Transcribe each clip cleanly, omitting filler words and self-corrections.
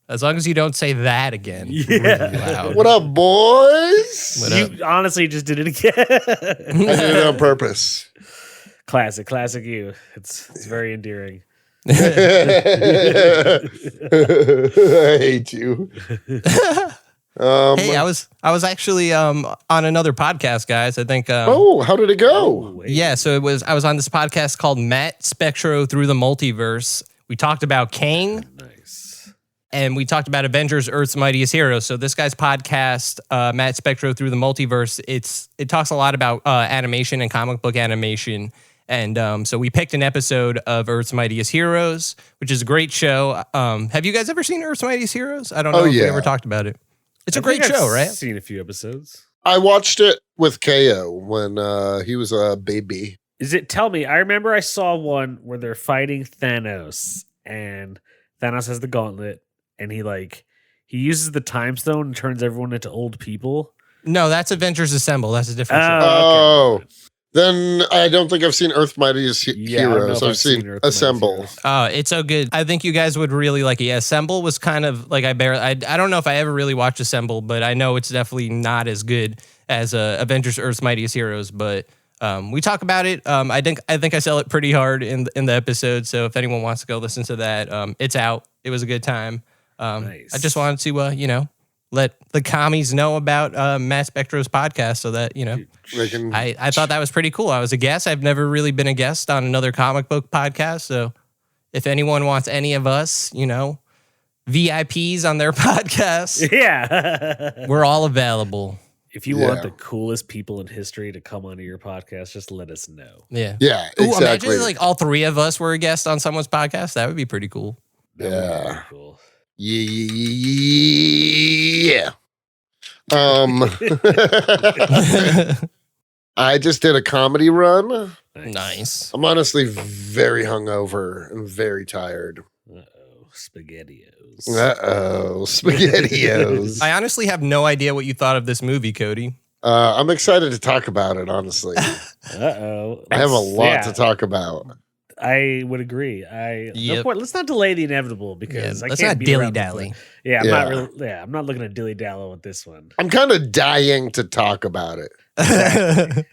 As long as you don't say that again. Yeah. Really loud. What up, boys? What up? You honestly just did it again. I did it on purpose. Classic you. It's very endearing. I hate you. Hey, I was actually on another podcast, guys. I think. How did it go? Yeah, so I was on this podcast called Spectro Through the Multiverse. We talked about Kang. Nice. And we talked about Avengers, Earth's Mightiest Heroes. So this guy's podcast, Spectro Through the Multiverse, it talks a lot about animation and comic book animation. And so we picked an episode of Earth's Mightiest Heroes, which is a great show. Have you guys ever seen Earth's Mightiest Heroes? I don't know if we ever talked about it. It's a great show, right? I've seen a few episodes. I watched it with KO when he was a baby. Tell me, I remember I saw one where they're fighting Thanos, and Thanos has the gauntlet, and he uses the time stone and turns everyone into old people. No, that's Avengers Assemble. That's a different show. Oh, okay. Then I don't think I've seen Earth Mightiest Heroes. I've seen Assemble. Oh, it's so good. I think you guys would really like it. Yeah, Assemble was kind of like I don't know if I ever really watched Assemble, but I know it's definitely not as good as Avengers Earth's Mightiest Heroes. But we talk about it. I think I sell it pretty hard in the episode. So if anyone wants to go listen to that, it's out. It was a good time. Nice. I just wanted to let the commies know about Matt Spectro's podcast so that, I thought that was pretty cool. I was a guest. I've never really been a guest on another comic book podcast. So if anyone wants any of us, VIPs on their podcast, we're all available. If you want the coolest people in history to come onto your podcast, just let us know. Yeah, Ooh, exactly. imagine all three of us were a guest on someone's podcast. That would be pretty cool. That would be very cool. Yeah. I just did a comedy run. Nice. I'm honestly very hungover and very tired. Spaghettios. I honestly have no idea what you thought of this movie, Cody. I'm excited to talk about it, honestly. I have a lot to talk about. I would agree. No point. Let's not delay the inevitable because I let's can't not dilly dally. I'm not really. I'm not looking at dilly dally with this one. I'm kind of dying to talk about it. Exactly.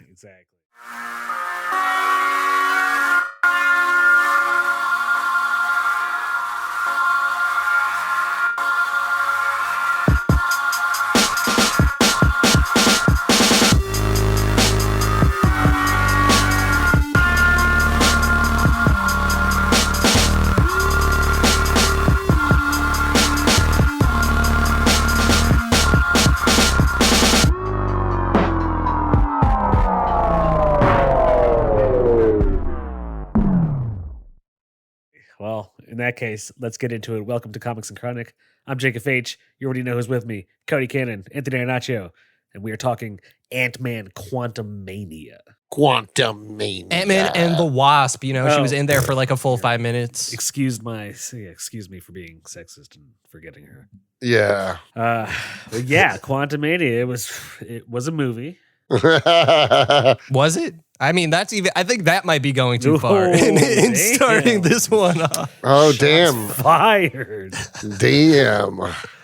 Well, in that case, let's get into it. Welcome to Comics and Chronic. I'm Jacob H. You already know who's with me. Cody Cannon, Anthony Arnaccio. And we are talking Ant-Man Quantumania. Ant-Man and the Wasp. She was in there for a full 5 minutes. Excuse me for being sexist and forgetting her. Yeah. Quantumania. It was a movie. Was it? I mean, I think that might be going too far in starting this one off. Oh, damn. Fired. Damn.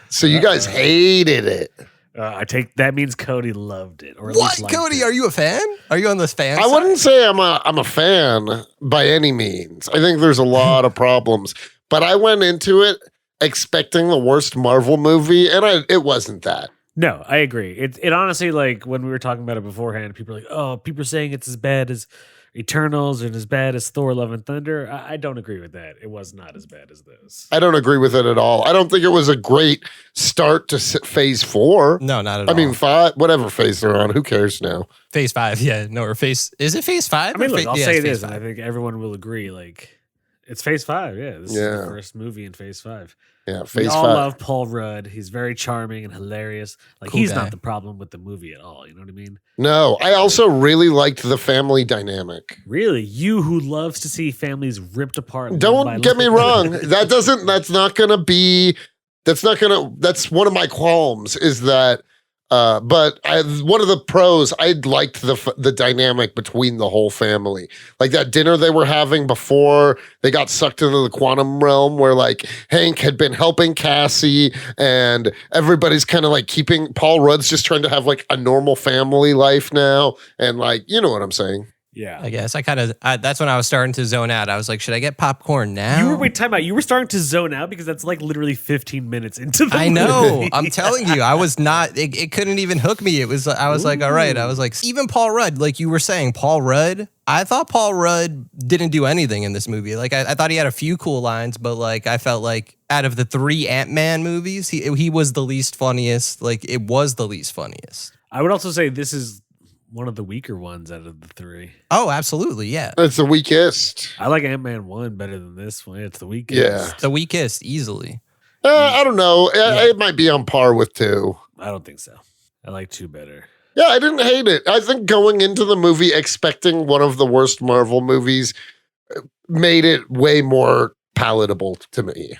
So you guys hated it. I take that means Cody loved it. Or at what, least Cody? it. Are you a fan? Are you on this fan I side? wouldn't say I'm a fan by any means. I think there's a lot of problems, but I went into it expecting the worst Marvel movie, and it wasn't that. No, I agree. It honestly, when we were talking about it beforehand, people are like, "Oh, people are saying it's as bad as Eternals and as bad as Thor: Love and Thunder." I don't agree with that. It was not as bad as those. I don't agree with it at all. I don't think it was a great start to Phase 4. No, not at all. I mean, 5, whatever phase they're on. Who cares now? Phase 5, yeah. No, or Is it Phase 5? I mean, look, I'll say this, and five. I think everyone will agree. It's Phase 5. Yeah, this is the first movie in Phase 5. Yeah, we Phase all 5. love Paul Rudd. He's very charming and hilarious. Cool he's guy. not the problem with the movie at all. You know what I mean? No, I also really liked the family dynamic. Really? You who loves to see families ripped apart. Don't get me wrong. That's one of my qualms is that But one of the pros, I liked the dynamic between the whole family. Like that dinner they were having before they got sucked into the quantum realm, where like Hank had been helping Cassie, and everybody's kind of like keeping. Paul Rudd's just trying to have like a normal family life now, and like you know what I'm saying. Yeah, I guess that's when I was starting to zone out. I was like, should I get popcorn now? Time out. You were starting to zone out because that's like literally 15 minutes into the I know. movie. I'm telling you, I was not. It couldn't even hook me. I was like, all right. I was like, even Paul Rudd, like you were saying, Paul Rudd. I thought Paul Rudd didn't do anything in this movie. Like I thought he had a few cool lines, but like I felt like out of the 3 Ant-Man movies, he was the least funniest. Like it was the least funniest. I would also say this is one of the weaker ones out of the 3. Oh, absolutely, yeah. It's the weakest. I like Ant-Man 1 better than this one. It's the weakest. Yeah. The weakest, easily. I don't know. It might be on par with 2. I don't think so. I like 2 better. Yeah, I didn't hate it. I think going into the movie expecting one of the worst Marvel movies made it way more palatable to me.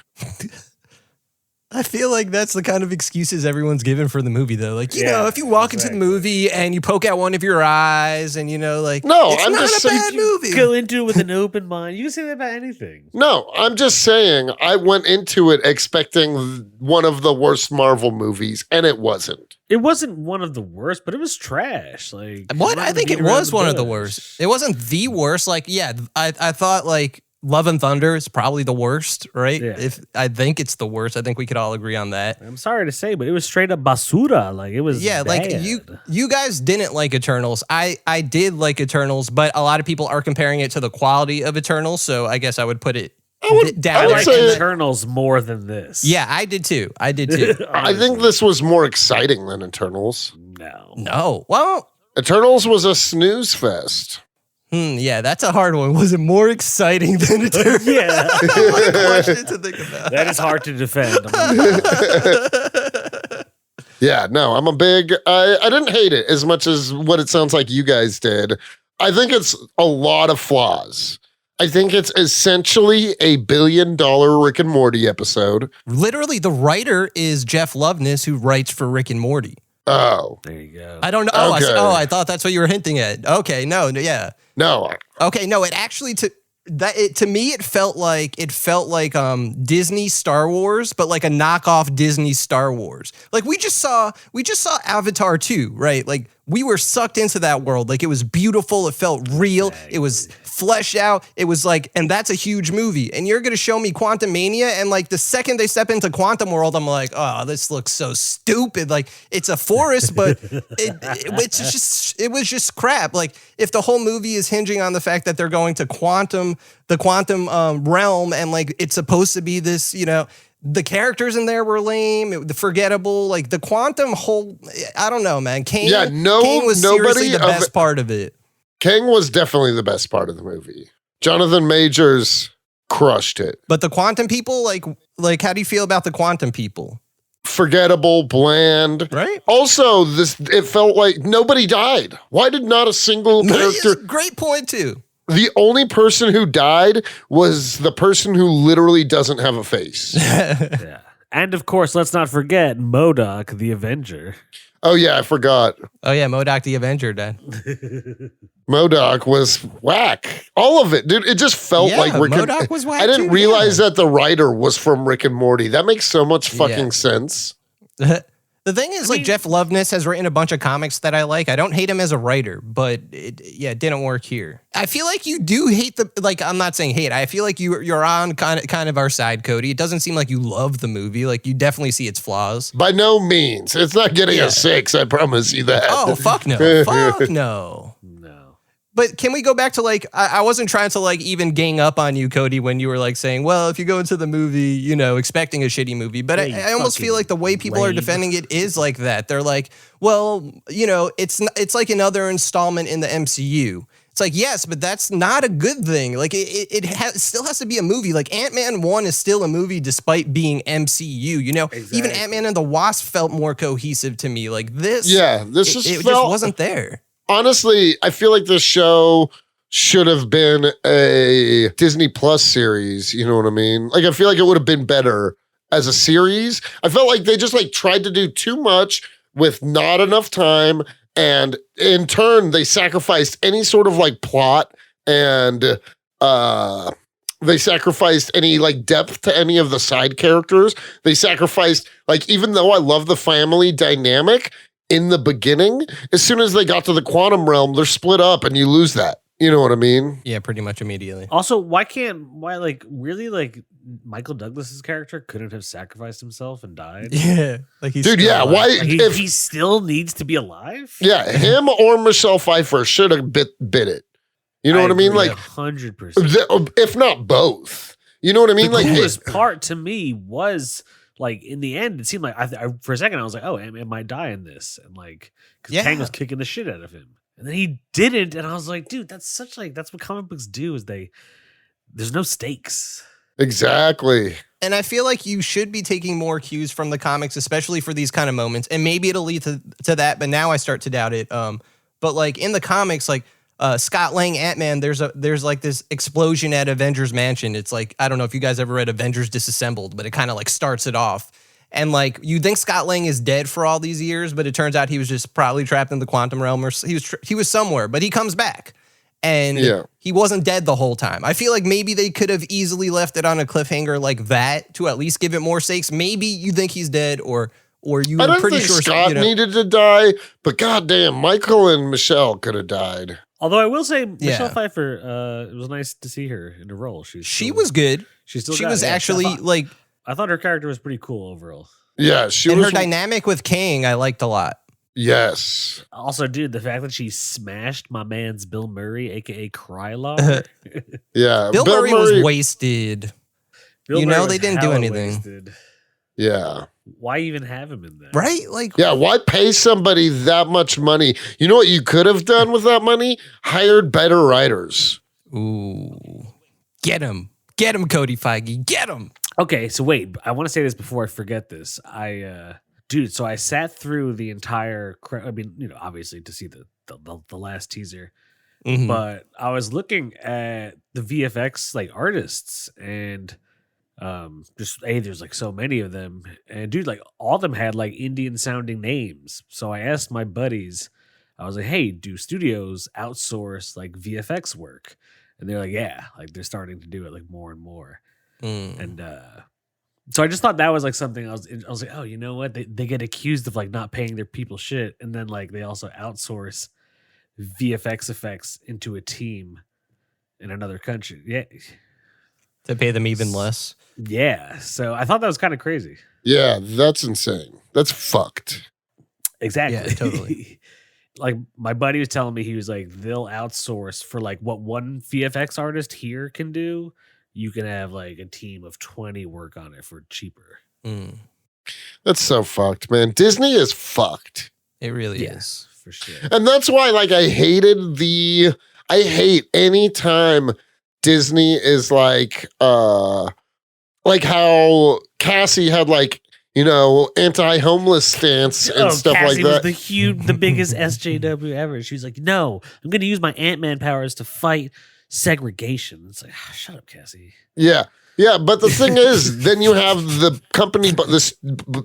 I feel like that's the kind of excuses everyone's given for the movie, though. Like, you know, if you walk into the movie and you poke out one of your eyes and, you know, like, no, it's I'm not just a bad movie. Go into it with an open mind. You can say that about anything. No, I'm just saying I went into it expecting one of the worst Marvel movies, and it wasn't. It wasn't one of the worst, but it was trash. Like what? I think it was one of the worst. It wasn't the worst. Like, yeah, I thought, like, Love and Thunder is probably the worst, right? Yeah. If I think it's the worst. I think we could all agree on that. I'm sorry to say, but it was straight up basura. Like it was bad. Like you guys didn't like Eternals. I did like Eternals, but a lot of people are comparing it to the quality of Eternals, so I guess I would put it down. I there. like Eternals more than this. Yeah, I did too. I think this was more exciting than Eternals. No. Well, Eternals was a snooze fest. Yeah, that's a hard one. Was it more exciting than Eternals? Yeah. What a question to think about. That is hard to defend. Yeah, no, I'm a big... I didn't hate it as much as what it sounds like you guys did. I think it's a lot of flaws. I think it's essentially a $1 billion Rick and Morty episode. Literally, the writer is Jeff Loveness, who writes for Rick and Morty. Oh. There you go. I don't know. Oh, okay. I thought that's what you were hinting at. Okay, no, yeah. No. Okay, no, it actually to me it felt like Disney Star Wars, but like a knockoff Disney Star Wars. Like we just saw Avatar 2, right? Like we were sucked into that world. Like it was beautiful, it felt real, It was fleshed out. It was like, and that's a huge movie. And you're gonna show me Quantumania, and like the second they step into Quantum World, I'm like, oh, this looks so stupid. Like it's a forest, but it was just crap. Like if the whole movie is hinging on the fact that they're going to the quantum realm, and like it's supposed to be this, you know, the characters in there were lame, the forgettable, like the quantum whole, I don't know, man. Kang was seriously the best part of it. Kang was definitely the best part of the movie. Jonathan Majors crushed it. But the quantum people, like how do you feel about the quantum people? Forgettable, bland. Right. Also, it felt like nobody died. Why did not a single character... Great point, too. The only person who died was the person who literally doesn't have a face. Yeah. And of course, let's not forget M.O.D.O.K, the Avenger. Oh, yeah, I forgot. Oh, yeah, M.O.D.O.K, the Avenger, Dad. M.O.D.O.K was whack. All of it, dude. It just felt like Rick and M.O.D.O.K was whack. I didn't realize that the writer was from Rick and Morty. That makes so much fucking sense. The thing is, like, Jeff Loveness has written a bunch of comics that I like. I don't hate him as a writer, but it didn't work here. I feel like you do hate I'm not saying hate. I feel like you're on kind of our side, Cody. It doesn't seem like you love the movie. Like, you definitely see its flaws. By no means. It's not getting a 6, I promise you that. Oh, fuck no. Fuck no. But can we go back to like, I wasn't trying to like even gang up on you, Cody, when you were like saying, well, if you go into the movie, you know, expecting a shitty movie. But I almost feel like the way people are defending it is like that. They're like, well, you know, it's like another installment in the MCU. It's like, yes, but that's not a good thing. Like it still has to be a movie. Like Ant-Man 1 is still a movie despite being MCU, you know, even Ant-Man and the Wasp felt more cohesive to me. Like this. Yeah, it just wasn't there. Honestly, I feel like this show should have been a Disney Plus series. You know what I mean? Like, I feel like it would have been better as a series. I felt like they just like tried to do too much, with not enough time, and in turn they sacrificed any sort of like plot and they sacrificed any like depth to any of the side characters. They sacrificed, like, even though I love the family dynamic in the beginning, as soon as they got to the quantum realm, they're split up and you lose that. You know what I mean? Yeah, pretty much immediately. Also, why Michael Douglas's character couldn't have sacrificed himself and died? Yeah. Like he's Dude, yeah, alive. why Like if he still needs to be alive? yeah, him or Michelle Pfeiffer should have bit it. You know what I mean? Like 100%. if not both. You know what I mean? The Like coolest part to me was like in the end, it seemed like I for a second I was like, oh, am I dying this? And like, because Kang was kicking the shit out of him, and then he didn't, and I was like, dude, that's what comic books do. Is there's no stakes. Exactly. And I feel like you should be taking more cues from the comics, especially for these kind of moments. And maybe it'll lead to that, but now I start to doubt it. But like in the comics, like Scott Lang Ant-Man, there's like this explosion at Avengers Mansion. It's like, I don't know if you guys ever read Avengers Disassembled, but it kind of like starts it off. And like you think Scott Lang is dead for all these years, but it turns out he was just probably trapped in the quantum realm, or he was somewhere, but he comes back. And he wasn't dead the whole time. I feel like maybe they could have easily left it on a cliffhanger like that to at least give it more stakes. Maybe you think he's dead, or you were pretty sure Scott needed to die, but goddamn, Michael and Michelle could have died. Although I will say, Michelle Pfeiffer, it was nice to see her in a role. She was good. She was actually like. I thought her character was pretty cool overall. Yeah, her dynamic with Kang, I liked a lot. Yes. Also, dude, the fact that she smashed my man's Bill Murray, aka Krylog. Yeah, Bill Murray was wasted. They didn't do anything. Wasted. Yeah. Why even have him in there? Right? Like, yeah, why pay somebody that much money? You know what you could have done with that money? Hired better writers. Ooh. Get him. Get him, Cody Feige. Get him. Okay, so wait, I want to say this before I forget this. Dude, so I sat through the entire, obviously to see the last teaser, but I was looking at the VFX like artists, and there's like so many of them, and dude, like all of them had like Indian sounding names. So I asked my buddies, I was like, hey, do studios outsource like VFX work? And they're like, yeah, like they're starting to do it like more and more. And so I just thought that was like something I was like, oh, you know what? They get accused of like not paying their people shit, and then like they also outsource VFX effects into a team in another country. Yeah. To pay them even less. Yeah. So I thought that was kind of crazy. Yeah, that's insane. That's fucked. Exactly. Yeah, totally. Like my buddy was telling me, he was like, they'll outsource for like what one VFX artist here can do. You can have like a team of 20 work on it for cheaper. That's so fucked, man. Disney is fucked. It really is. For sure. And that's why, like, I hate any time Disney is like how Cassie had like, anti-homeless stance and stuff Cassie like that. Was the biggest SJW ever. She was like, no, I'm going to use my Ant-Man powers to fight segregation. It's like, shut up, Cassie. Yeah. Yeah, but the thing is, then you have the company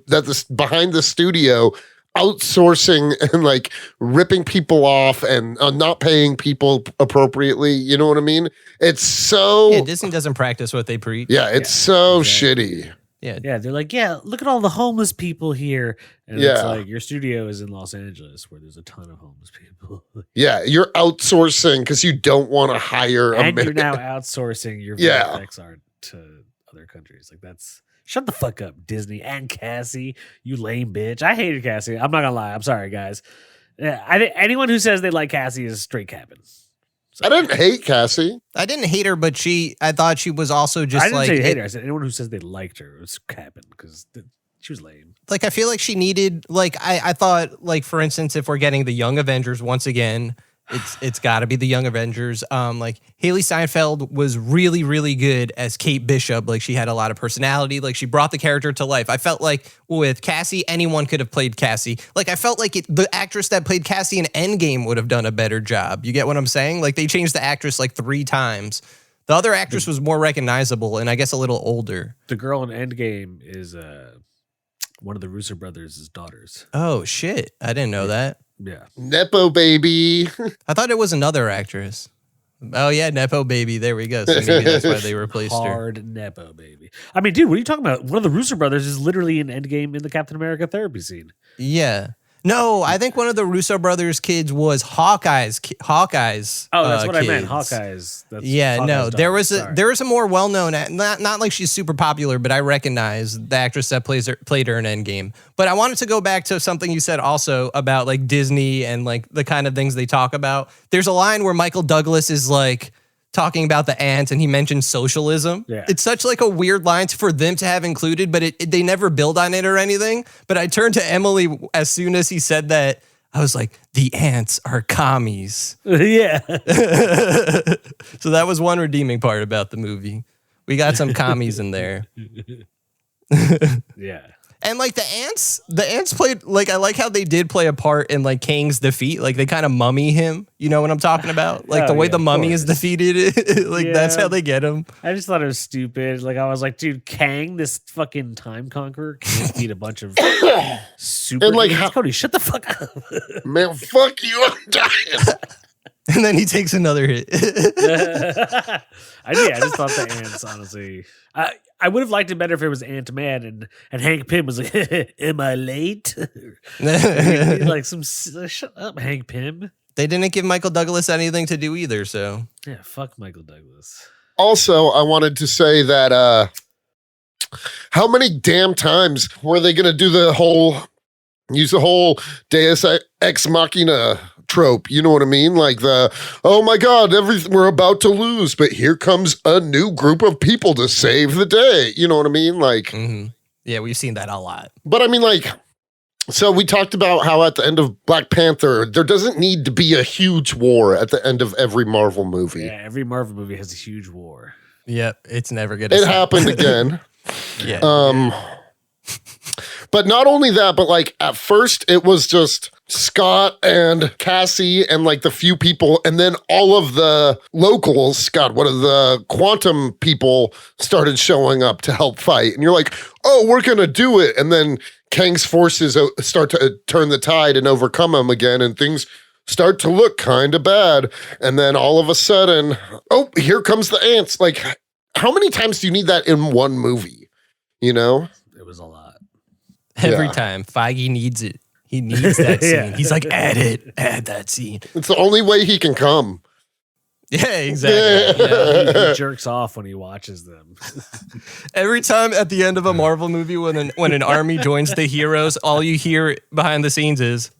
that's behind the studio outsourcing and like ripping people off and not paying people appropriately. You know what I mean? It's so Disney doesn't practice what they preach. Yeah, it's so shitty. Yeah, they're like, yeah, look at all the homeless people here. And it's like, your studio is in Los Angeles where there's a ton of homeless people. Yeah, you're outsourcing because you don't want to hire and you're now outsourcing your VFX art to other countries. Like, that's shut the fuck up, Disney and Cassie, you lame bitch. I hated Cassie. I'm not gonna lie. I'm sorry, guys. Anyone who says they like Cassie is straight capping. I didn't hate Cassie. I didn't hate her, but I thought she was also just I didn't say hate her. I said anyone who says they liked her was capping because she was lame. Like, I feel like she needed, like, I thought, like, for instance, if we're getting the Young Avengers once again, it's got to be the Young Avengers. Like, Haley Steinfeld was really, really good as Kate Bishop. Like, she had a lot of personality. Like, she brought the character to life. I felt like with Cassie, anyone could have played Cassie. Like, I felt like the actress that played Cassie in Endgame would have done a better job. You get what I'm saying? Like, they changed the actress like 3 times. The other actress was more recognizable and I guess a little older. The girl in Endgame is one of the Russo brothers' daughters. Oh shit! I didn't know that. Yeah. Nepo-baby. I thought it was another actress. Oh yeah, N.E.P.O.B.A.B.Y. There we go. So maybe that's why they replaced her. Hard Nepo, baby. I mean, dude, what are you talking about? One of the Russo brothers is literally in Endgame in the Captain America therapy scene. Yeah. No, I think one of the Russo brothers' kids was Hawkeye's. Oh, that's what kids. I meant. Hawkeye's. That's Yeah, Hawkeye's no, daughter. there was Sorry. a more well known, not like she's super popular, but I recognize the actress that played her in Endgame. But I wanted to go back to something you said also about like Disney and like the kind of things they talk about. There's a line where Michael Douglas is like talking about the ants and he mentions socialism. Yeah. It's such like a weird line for them to have included, but they never build on it or anything. But I turned to Emily as soon as he said that. I was like, the ants are commies. Yeah. So that was one redeeming part about the movie. We got some commies in there. Yeah. And like the ants played, like, I like how they did play a part in like Kang's defeat. Like they kind of mummy him. You know what I'm talking about? Like the way the of mummy is course. defeated. Like that's Yeah. how they get him. I just thought it was stupid. Like, I was like, dude, Kang, this fucking time conqueror, can't beat a bunch of super. And, like, idiots. how- Cody, shut the fuck up. Man, fuck you. I'm dying. And then he takes another hit. I just thought the ants, honestly. I would have liked it better if it was Ant-Man and Hank Pym was like, am I late? Like shut up, Hank Pym. They didn't give Michael Douglas anything to do either, so. Yeah, fuck Michael Douglas. Also, I wanted to say that how many damn times were they going to use the whole Deus Ex Machina trope? You know what I mean? Like oh my God, we're about to lose, but here comes a new group of people to save the day. You know what I mean? Like, Yeah, we've seen that a lot. but I mean, like, so we talked about how at the end of Black Panther, there doesn't need to be a huge war at the end of every Marvel movie. Yeah, every Marvel movie has a huge war. Yep, it's never gonna It stop. happened again. Yeah. But not only that, but like at first it was just Scott and Cassie and like the few people, and then all of the locals, what are the quantum people started showing up to help fight. And you're like, oh, we're gonna do it. And then Kang's forces start to turn the tide and overcome him again, and things start to look kind of bad. And then all of a sudden, oh, here comes the ants. Like, how many times do you need that in one movie? You know? It was a lot. Every Yeah. time Feige needs it. He needs that scene. Yeah. He's like, add that scene. It's the only way he can come. Yeah, exactly. Yeah. He jerks off when he watches them. Every time at the end of a Marvel movie when an army joins the heroes, all you hear behind the scenes is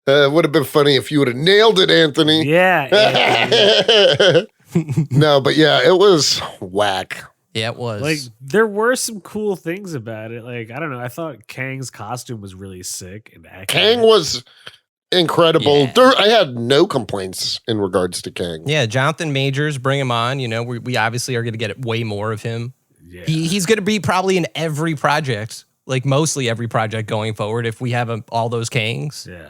It would have been funny if you would have nailed it, Anthony. Yeah. No, but yeah, it was whack. yeah, it was. Like, there were some cool things about it. Like, I don't know. I thought Kang's costume was really sick and accurate. Kang was incredible. Yeah. I had no complaints in regards to Kang. yeah, Jonathan Majors, bring him on. You know, we obviously are going to get way more of him. Yeah. He's going to be probably in every project, like mostly every project going forward if we have all those Kangs. Yeah.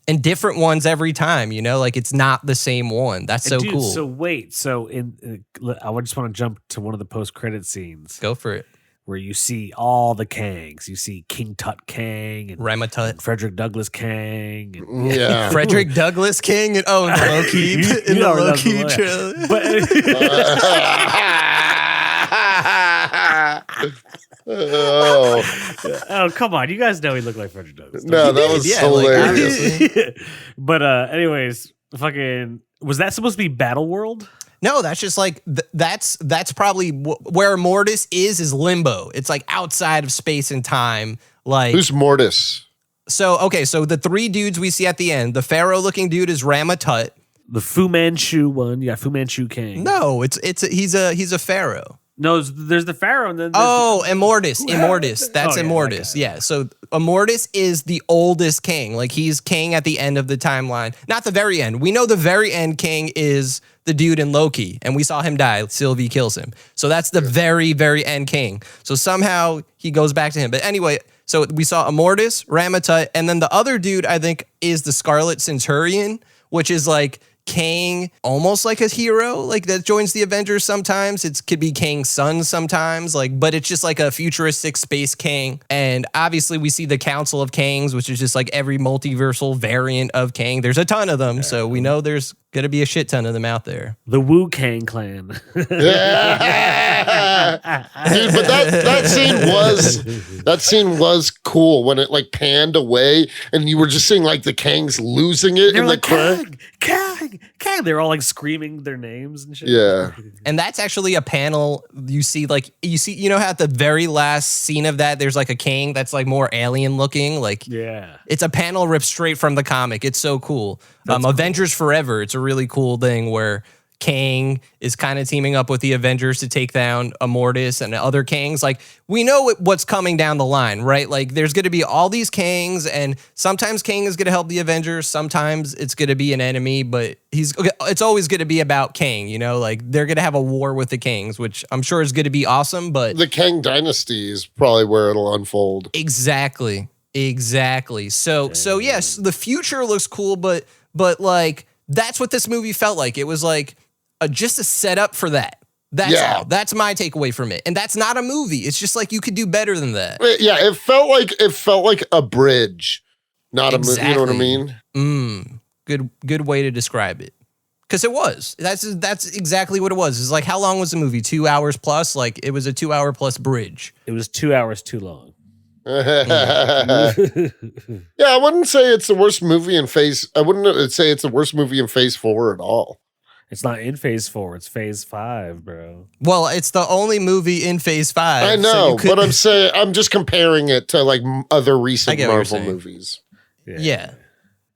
And different ones every time, you know, like it's not the same one. That's so And dude, cool. So wait, so I just want to jump to one of the post-credit scenes Go for it. where you see all the Kangs. You see King Tut Kang and Ramatut. Frederick Douglass Kang. And, Yeah. Frederick Douglass King and the Loki You in the know where Loki that's trailer. Oh, come on, you guys know he looked like Frederick Douglass. no, that was Yeah, like, hilarious. obviously. But anyways, fucking, was that supposed to be Battle World? No, that's just like that's probably where Mortis is limbo. It's like outside of space and time. Like Who's Mortis? so the three dudes we see at the end. The pharaoh looking dude is Ramatut. The Fu Manchu one. You got Fu Manchu Kang. No, he's a pharaoh. No, there's the Pharaoh and then there's Oh, Immortus. That's Oh, yeah, Immortus. that guy. Yeah. So Immortus is the oldest king. Like he's king at the end of the timeline. Not the very end. We know the very end king is the dude in Loki, and we saw him die. Sylvie kills him. So that's the very, very end king. So somehow he goes back to him. But anyway, so we saw Immortus, Ramatut, and then the other dude, I think, is the Scarlet Centurion, which is like Kang almost like a hero, like that joins the Avengers sometimes. It could be Kang's son sometimes, like, but it's just like a futuristic space Kang. And obviously we see the Council of Kangs, which is just like every multiversal variant of Kang. There's a ton of them, so we know there's gonna be a shit ton of them out there. The Wu Kang clan. Yeah. Dude, but that scene was cool when it like panned away and you were just seeing like the Kangs losing it in the crowd. Kang. They're all like screaming their names and shit. Yeah. And that's actually a panel you see how at the very last scene of that there's like a Kang that's like more alien looking, like Yeah. it's a panel ripped straight from the comic. It's so cool. Avengers Forever, it's a really cool thing where Kang is kind of teaming up with the Avengers to take down Immortus and other Kangs. Like, we know what's coming down the line, right? Like, there's going to be all these Kangs, and sometimes Kang is going to help the Avengers. Sometimes it's going to be an enemy, but it's always going to be about Kang, you know? Like, they're going to have a war with the Kangs, which I'm sure is going to be awesome, but... The Kang dynasty is probably where it'll unfold. Exactly. So yes, the future looks cool, but like, that's what this movie felt like. It was like just a setup for that. That's all. That's my takeaway from it. And that's not a movie. It's just like you could do better than that. Yeah, it felt like a bridge, not a movie. You know what I mean? Good way to describe it. Because it was. That's exactly what it was. It's like, how long was the movie? 2 hours plus? Like, it was a 2 hour plus bridge. It was 2 hours too long. Yeah, I wouldn't say it's the worst movie in phase. I wouldn't say it's the worst movie in phase 4 at all. It's not in phase 4. It's phase 5, bro. Well, it's the only movie in phase 5. I know, but I'm just comparing it to like other recent Marvel movies. Yeah.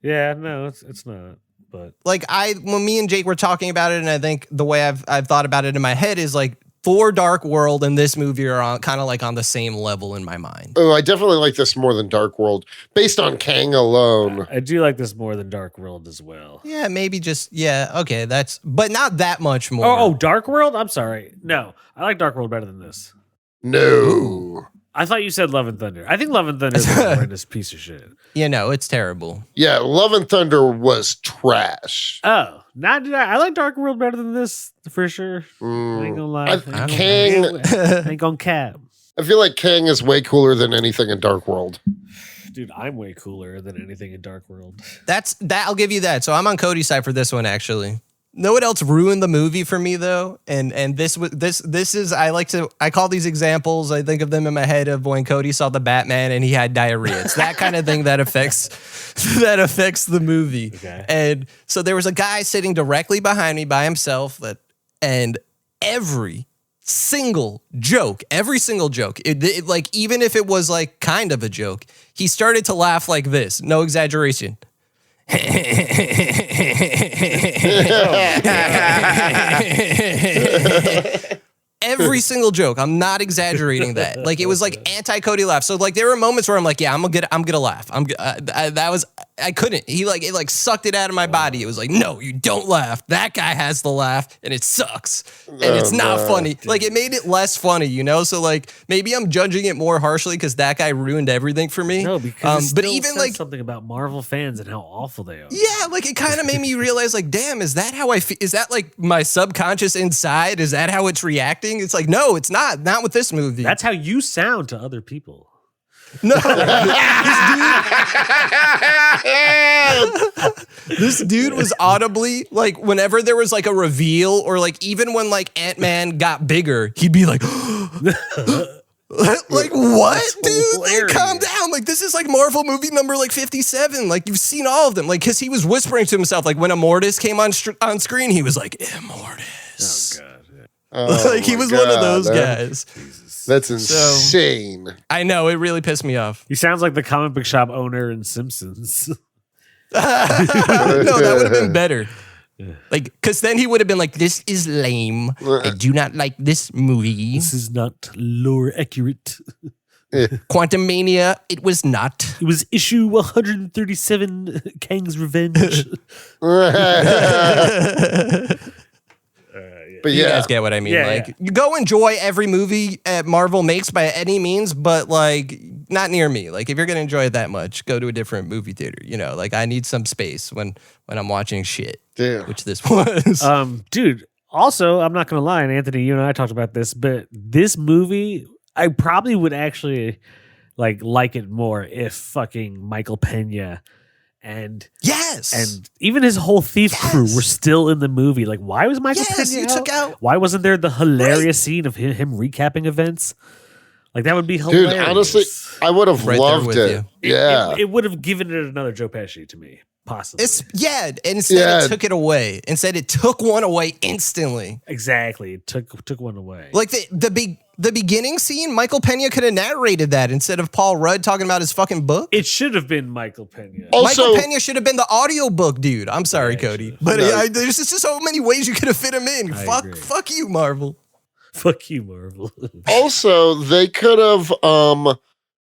No, it's not. But like when me and Jake were talking about it, and I think the way I've thought about it in my head is like Thor: Dark World and this movie are kind of like on the same level in my mind. Oh, I definitely like this more than Dark World, based on Kang alone. I do like this more than Dark World as well. Yeah, maybe okay, but not that much more. Oh, Dark World? I'm sorry. No, I like Dark World better than this. No. I thought you said Love and Thunder. I think Love and Thunder is a horrendous piece of shit. You know, it's terrible. Yeah, Love and Thunder was trash. Oh, I like Dark World better than this for sure. I ain't gonna lie. I ain't gonna cap. I feel like Kang is way cooler than anything in Dark World. Dude, I'm way cooler than anything in Dark World. I'll give you that. So I'm on Cody's side for this one, actually. Know what else ruined the movie for me though? And this is I call these examples, I think of them in my head of when Cody saw the Batman and he had diarrhea. It's that kind of thing that affects the movie. Okay. And so there was a guy sitting directly behind me by himself and every single joke, it like, even if it was like kind of a joke, he started to laugh like this. No exaggeration. Every single joke. I'm not exaggerating that. Like, it was like anti-Cody laugh. So like there were moments where I'm like, yeah, I'm gonna laugh. I couldn't. It sucked it out of my body. It was like, no, you don't laugh. That guy has the laugh and it sucks. And it's not funny. Like, it made it less funny, you know? So like maybe I'm judging it more harshly because that guy ruined everything for me. No, because but even like something about Marvel fans and how awful they are. Yeah, like it kind of made me realize like, damn, is that how I feel? Is that like my subconscious inside? Is that how it's reacting? It's like, no, it's not with this movie. That's how you sound to other people. No, this dude was audibly like, whenever there was like a reveal or like even when like Ant-Man got bigger, he'd be like, like what, dude? Like, calm down. Like, this is like Marvel movie number like 57. Like, you've seen all of them. Like, because he was whispering to himself. Like when Immortus came on screen, he was like, Immortus. Oh god. Like he was one of those guys. That's insane. I know, it really pissed me off. He sounds like the comic book shop owner in Simpsons. No, that would have been better. Like, because then he would have been like, this is lame. I do not like this movie. This is not lore accurate. Quantumania, it was not. It was issue 137, Kang's Revenge. But you guys get what I mean. You go enjoy every movie Marvel makes by any means, but like, not near me. Like, if you're gonna enjoy it that much, go to a different movie theater. You know, like I need some space when I'm watching shit. Yeah. Which this was. Dude. Also, I'm not gonna lie, and Anthony, you and I talked about this, but this movie, I probably would actually like it more if fucking Michael Pena and Yes. and even his whole thief crew were still in the movie. Like, why was Michael Yes, Pena you took out. Why wasn't there the hilarious scene of him recapping events? Like, that would be hilarious. Dude, honestly, I would have Right there loved with it. you. Yeah. It would have given it another Joe Pesci to me, possibly. Instead it took it away. Instead it took one away instantly. Exactly. It took one away. Like the beginning scene, Michael Pena could have narrated that instead of Paul Rudd talking about his fucking book. It should have been Michael Pena. Also, Michael Pena should have been the audiobook dude. I'm sorry, Yeah, Cody. should've. But No. there's just so many ways you could have fit him in. agree. Fuck you, Marvel. Fuck you, Marvel. also, they could have,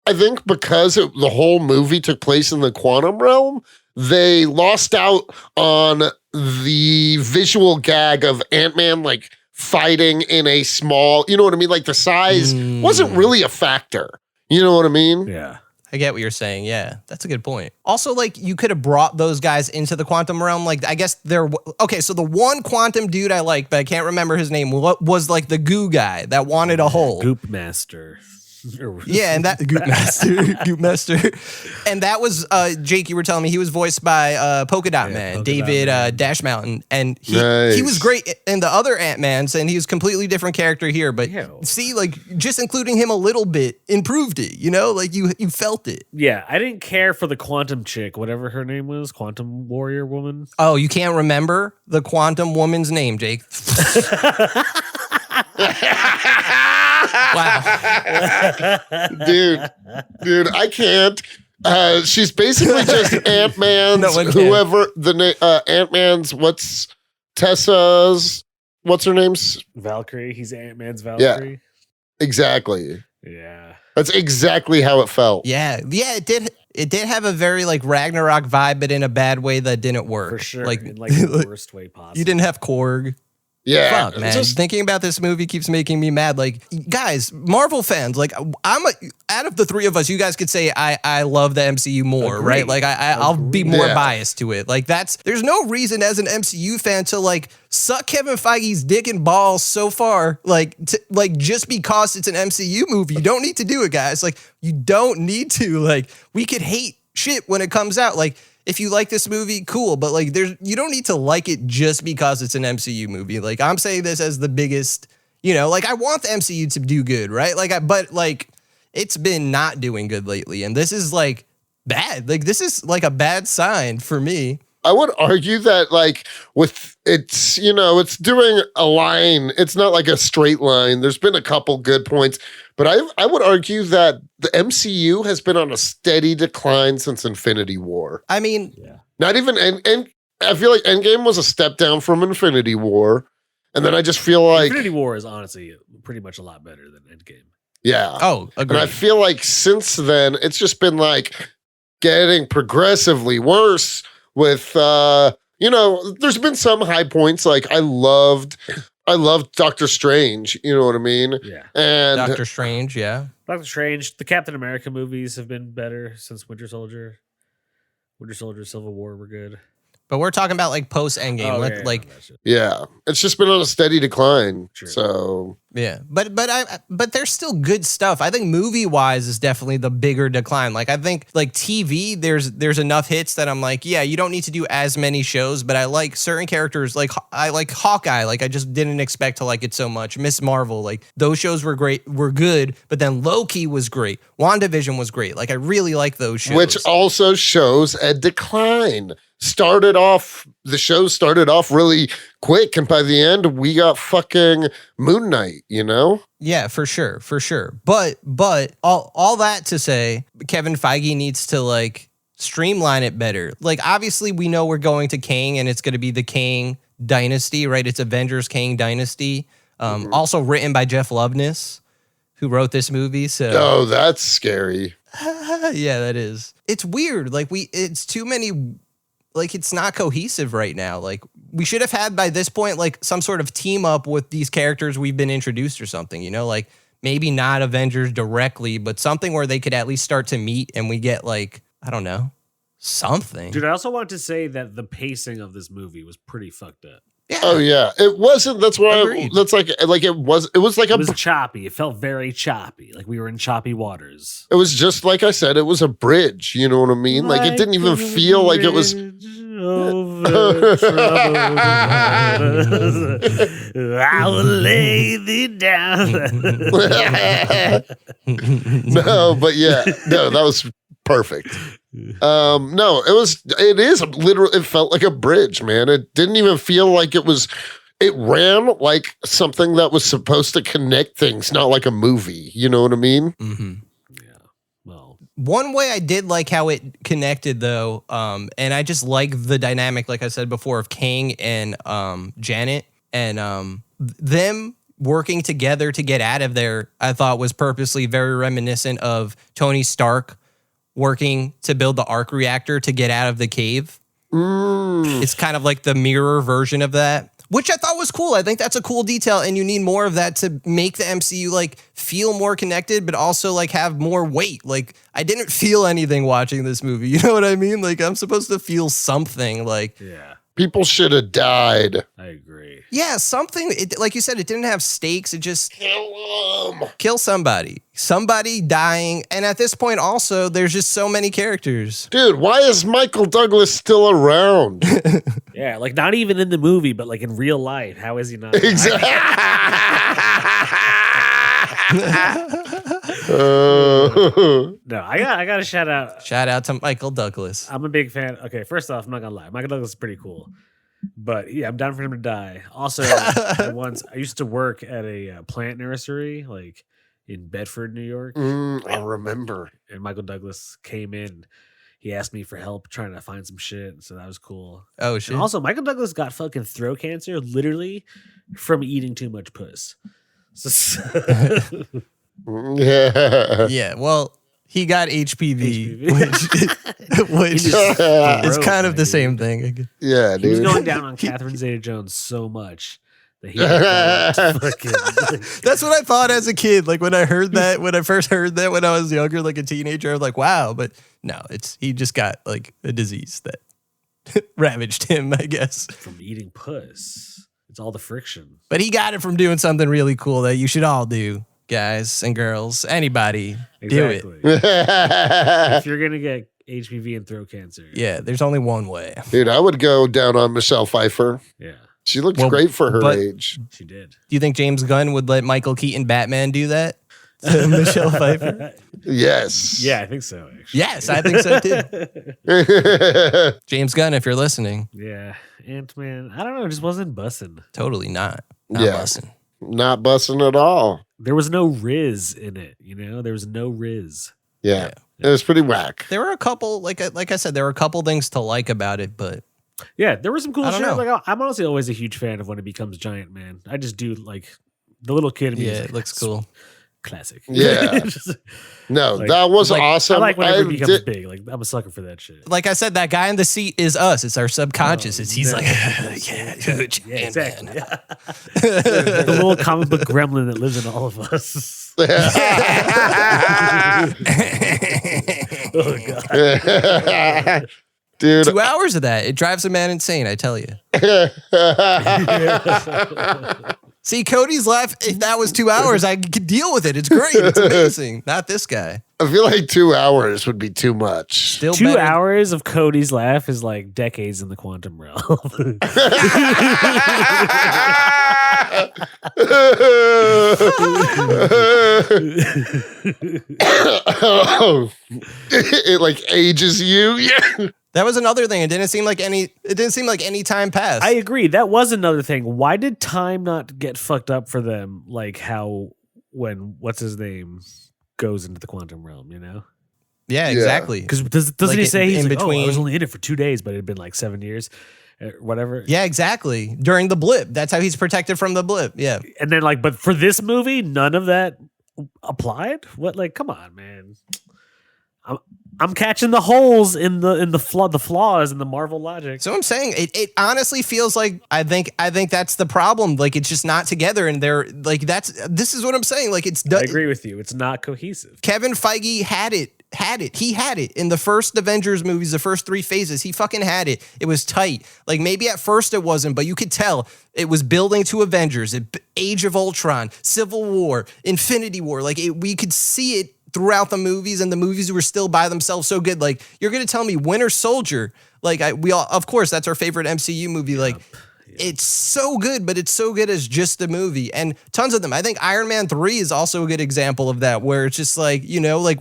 I think because the whole movie took place in the quantum realm, they lost out on the visual gag of Ant-Man, like, fighting in a small, you know what I mean? Like, the size wasn't really a factor. You know what I mean? Yeah. I get what you're saying. Yeah, that's a good point. Also, like, you could have brought those guys into the quantum realm. Like, I guess okay, so the one quantum dude I like, but I can't remember his name, was like the goo guy that wanted a hole. Goop Master. Yeah, and that Goop Master. And that was Jake, you were telling me he was voiced by Polka Dot Man, Polka David Dot Man. Dash Mountain. And he Nice. was great in the other Ant-Mans, and he was a completely different character here. But Yeah. see, like, just including him a little bit improved it, you know? Like, you felt it. Yeah, I didn't care for the quantum chick, whatever her name was, quantum warrior woman. Oh, you can't remember the quantum woman's name, Jake? Wow. dude, I can't. She's basically just Ant-Man's, No one can. whoever Ant-Man's, what's her name's? Valkyrie. He's Ant-Man's Valkyrie. Exactly. Yeah. That's exactly how it felt. Yeah, it did. It did have a very like Ragnarok vibe, but in a bad way that didn't work. For sure. Like, in like the worst way possible. you didn't have Korg. Yeah. Fuck, man. Just- Thinking about this movie keeps making me mad. Like, guys, Marvel fans, like, out of the three of us, you guys could say I love the MCU more, Agreed. right? Like, I'll be Agreed. more Yeah. biased to it. Like, there's no reason as an MCU fan to like suck Kevin Feige's dick and balls so far, like just because it's an MCU movie. You don't need to do it, guys. Like, you don't need to. Like, we could hate shit when it comes out. Like, if you like this movie, cool, but like you don't need to like it just because it's an MCU movie. Like, I'm saying this as the biggest, like, I want the MCU to do good, right? Like, but like it's been not doing good lately, and this is like bad. Like, this is like a bad sign for me. I would argue that, like, with it's doing a line. It's not like a straight line. There's been a couple good points, but I would argue that the MCU has been on a steady decline since Infinity War. I mean, Not even and I feel like Endgame was a step down from Infinity War, and then I just feel like Infinity War is honestly pretty much a lot better than Endgame. yeah. oh, And agreed. I feel like since then, it's just been like getting progressively worse with, there's been some high points. Like I loved Doctor Strange, you know what I mean? Yeah. And Doctor Strange, yeah. Doctor Strange, the Captain America movies have been better since Winter Soldier. Winter Soldier, Civil War were good. But we're talking about like post Endgame, Oh, like. that shit. yeah, it's just been on a steady decline. True. So Yeah, but there's still good stuff. I think movie wise is definitely the bigger decline. Like, I think like TV, there's enough hits that I'm like, yeah, you don't need to do as many shows. But I like certain characters. Like I like Hawkeye. Like I just didn't expect to like it so much. Miss Marvel. Like those shows were good. But then Loki was great. WandaVision was great. Like I really like those shows. which also shows a decline. The show started off really quick, and by the end, we got fucking Moon Knight, Yeah, for sure. But all that to say, Kevin Feige needs to like streamline it better. Like, obviously we know we're going to Kang and it's going to be the Kang dynasty, right? It's Avengers Kang dynasty. Also written by Jeff Loveness, who wrote this movie. So Oh, that's scary. yeah, that is. It's weird. Like it's too many. Like, it's not cohesive right now. Like, we should have had by this point, like, some sort of team up with these characters we've been introduced or something, like maybe not Avengers directly, but something where they could at least start to meet and we get like, I don't know, something. Dude, I also want to say that the pacing of this movie was pretty fucked up. Yeah. Oh yeah, it wasn't. That's why. Agreed. That's like it was. It was like It was choppy. It felt very choppy. Like we were in choppy waters. It was just like I said. It was a bridge. You know what I mean? Like it didn't even feel like it was. Over troubled waters, I will lay thee down. No, but yeah, no, that was perfect. No, it is literally, it felt like a bridge, man. It didn't even feel like it was, it ran like something that was supposed to connect things, not like a movie. You know what I mean? Mm-hmm. Yeah. Well, one way I did like how it connected though, and I just like the dynamic, like I said before, of Kang and Janet and them working together to get out of there, I thought was purposely very reminiscent of Tony Stark working to build the arc reactor to get out of the cave. It's kind of like the mirror version of that, which I thought was cool. I think that's a cool detail, and you need more of that to make the MCU like feel more connected, but also like have more weight. Like I didn't feel anything watching this movie. You know what I mean? Like I'm supposed to feel something. Like yeah, People should have died. I agree. yeah, something. Like you said, it didn't have stakes. It just Kill somebody dying. And at this point, also, there's just so many characters. Dude, why is Michael Douglas still around? Yeah, like not even in the movie, but like in real life. How is he not? Exactly. No, I got to shout out. Shout out to Michael Douglas. I'm a big fan. Okay, first off, I'm not gonna lie, Michael Douglas is pretty cool, but yeah, I'm down for him to die. Also, I used to work at a plant nursery, like in Bedford, New York. I remember. And Michael Douglas came in. He asked me for help trying to find some shit, so that was cool. Oh shit! And also, Michael Douglas got fucking throat cancer literally from eating too much puss. Yeah. Yeah. Well, he got HPV, which broke, is kind of the dude. same thing. Yeah, He was dude. going down on Catherine Zeta-Jones so much that he had to fucking, That's what I thought as a kid. Like when I heard that, when I first heard that when I was younger, like a teenager, I was like, wow. But no, he just got like a disease that ravaged him, I guess. from eating puss. It's all the friction. But he got it from doing something really cool that you should all do, guys and girls. Anybody, do it. If you're gonna get HPV and throat cancer, Yeah, there's only one way. Dude, I would go down on Michelle Pfeiffer. yeah, She looks Well, great for her but- age. she did. Do you think James Gunn would let Michael Keaton Batman do that to Michelle Pfeiffer? Yes. Yeah, I think so. Actually. Yes, I think so too. James Gunn, if you're listening, Yeah, Ant-Man. I don't know. It just wasn't bussing. totally not. Yeah. Bussin'. Not bussing at all. There was no Riz in it. You know, there was no Riz. Yeah. It was pretty whack. There were a couple, like I said, there were a couple things to like about it, but Yeah, there was some cool I shit. don't know. Like I'm honestly always a huge fan of when it becomes Giant Man. I just do like the little kid in me. yeah, is it like, looks "That's cool. Classic. Yeah. Just, No, like- that was like, awesome. I like whenever it becomes did- big. Like I'm a sucker for that shit. Like I said, that guy in the seat is us. It's our subconscious. He's no. like, yeah, Giant Yeah, exactly. Man. Yeah. The little comic book gremlin that lives in all of us. Oh god. Dude. 2 hours of that. It drives a man insane, I tell you. See, Cody's laugh, if that was 2 hours, I could deal with it. It's great. It's amazing. Not this guy. I feel like 2 hours would be too much. Still 2 better. hours of Cody's laugh is like decades in the quantum realm. It like ages you. Yeah. That was another thing. It didn't seem like any time passed. I agree. That was another thing. Why did time not get fucked up for them? Like how when what's his name goes into the quantum realm, you know? yeah, Yeah. exactly. Because doesn't Like he say he's in like, oh, I between- was only in it for 2 days, but it had been like 7 years, whatever. Yeah, exactly. During the blip. That's how he's protected from the blip. Yeah. And then like, but for this movie, none of that applied. What? Like, come on, man. I'm catching the holes in the flaws in the Marvel logic. So I'm saying it honestly feels like I think that's the problem. Like it's just not together, and they're like this is what I'm saying. Like I agree with you. It's not cohesive. Kevin Feige had it. He had it in the first Avengers movies, the first 3 phases. He fucking had it. It was tight. Like maybe at first it wasn't, but you could tell it was building to Avengers, Age of Ultron, Civil War, Infinity War. Like we could see it throughout the movies, and the movies were still by themselves so good. Like you're gonna tell me Winter Soldier, like we all, of course, that's our favorite MCU movie. Like it's so good, but it's so good as just a movie, and tons of them. I think Iron Man 3 is also a good example of that, where it's just like, you know, like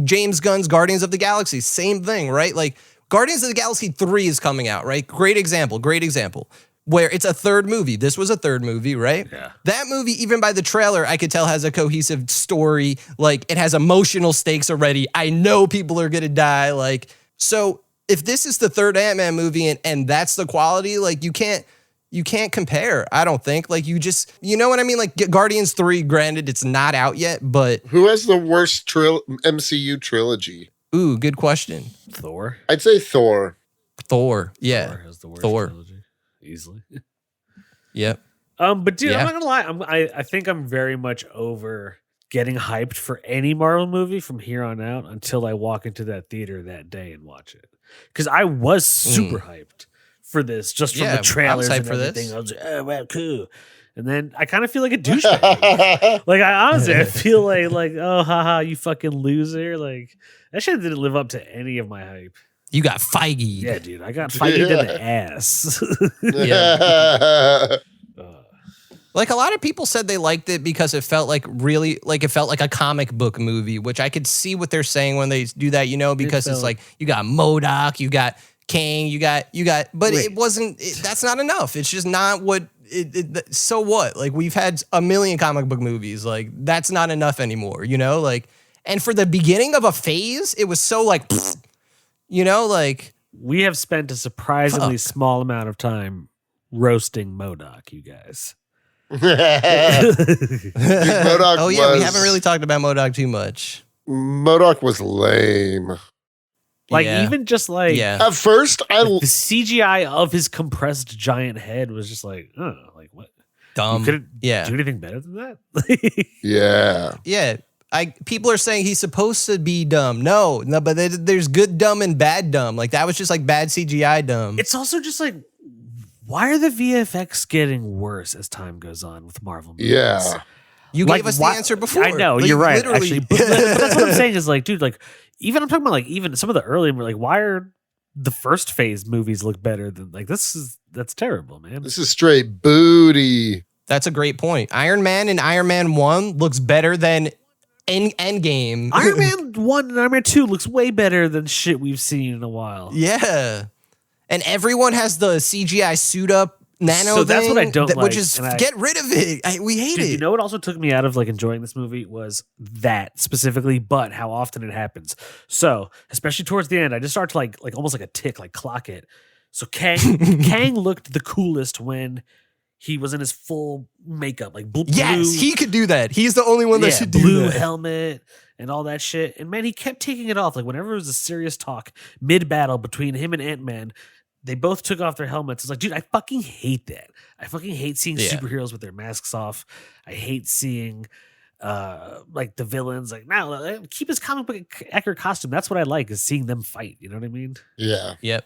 James Gunn's Guardians of the Galaxy, same thing, right? Like Guardians of the Galaxy 3 is coming out, right? Great example. Where it's a third movie. This was a third movie, right? Yeah. That movie, even by the trailer, I could tell has a cohesive story. Like it has emotional stakes already. I know people are gonna die. Like, so if this is the third Ant-Man movie and that's the quality, like you can't compare. I don't think. Like you know what I mean? Like Guardians 3, granted, it's not out yet, but Who has the worst MCU trilogy? ooh, good question. Thor. I'd say Thor. Yeah. Thor has the worst Thor. trilogy. Easily. Yep. But dude, Yeah. I'm not gonna lie. I think I'm very much over getting hyped for any Marvel movie from here on out until I walk into that theater that day and watch it. Because I was super hyped for this just from Yeah, the trailers I was hyped and for everything. this. I was like, oh wow, cool. And then I kind of feel like a douchebag. Like I honestly, I feel like oh haha, you fucking loser. Like that shit didn't live up to any of my hype. You got Feige. Yeah, dude, I got Feige to the ass. Like a lot of people said they liked it because it felt like it felt like a comic book movie, which I could see what they're saying when they do that, you know, because it's like you got M.O.D.O.K, you got Kang, you got, but Wait. it wasn't, that's not enough. It's just not what, so what? Like we've had a million comic book movies. Like that's not enough anymore, you know? Like, and for the beginning of a phase, it was so like, you know, like. We have spent a surprisingly small amount of time roasting M.O.D.O.K, you guys. Dude, M.O.D.O.K Oh yeah, we haven't really talked about M.O.D.O.K too much. M.O.D.O.K was lame. Like Yeah. even just like At first, the CGI of his compressed giant head was just like, oh, like what? Dumb. You couldn't do Yeah. anything better than that? yeah. Yeah. People are saying he's supposed to be dumb. No, but there's good dumb and bad dumb. Like that was just like bad CGI dumb. It's also just like, why are the VFX getting worse as time goes on with Marvel movies? Yeah. You Like, gave us why- the answer before. I know, Like, you're right, literally. actually. But that's what I'm saying is like, dude, like even I'm talking about like even some of the early, like why are the first phase movies look better than like that's terrible, man. This is straight booty. That's a great point. Iron Man and Iron Man 1 looks better than Endgame. Iron Man 1 and Iron Man 2 looks way better than shit we've seen in a while. Yeah. And everyone has the CGI suit up nano So that's what I thing, don't like, which is, and get rid of it. We hate Dude, it. you know what also took me out of like enjoying this movie was that specifically, but how often it happens. So, especially towards the end, I just start to like almost like a tick, like clock it. So Kang looked the coolest when he was in his full makeup, like blue. Yes, he could do that. He's the only one that should do blue that. helmet and all that shit. And man, he kept taking it off. Like whenever it was a serious talk mid battle between him and Ant-Man, they both took off their helmets. It's like, dude, I fucking hate that. I fucking hate seeing superheroes with their masks off. I hate seeing like the villains like, now keep his comic book accurate costume. That's what I like, is seeing them fight. You know what I mean? Yeah. Yep.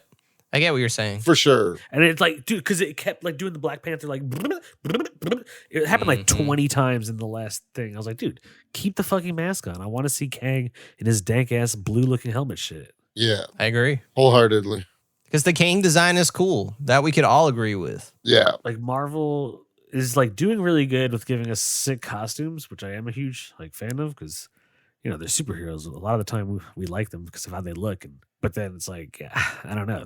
I get what you're saying. For sure. And it's like, dude, because it kept like doing the Black Panther, like it happened like 20 times in the last thing. I was like, dude, keep the fucking mask on. I want to see Kang in his dank ass blue looking helmet shit. Yeah. I agree. Wholeheartedly. Because the Kang design is cool. That we could all agree with. Yeah. Like Marvel is like doing really good with giving us sick costumes, which I am a huge like fan of, because you know they're superheroes. A lot of the time we like them because of how they look, but then it's like I don't know.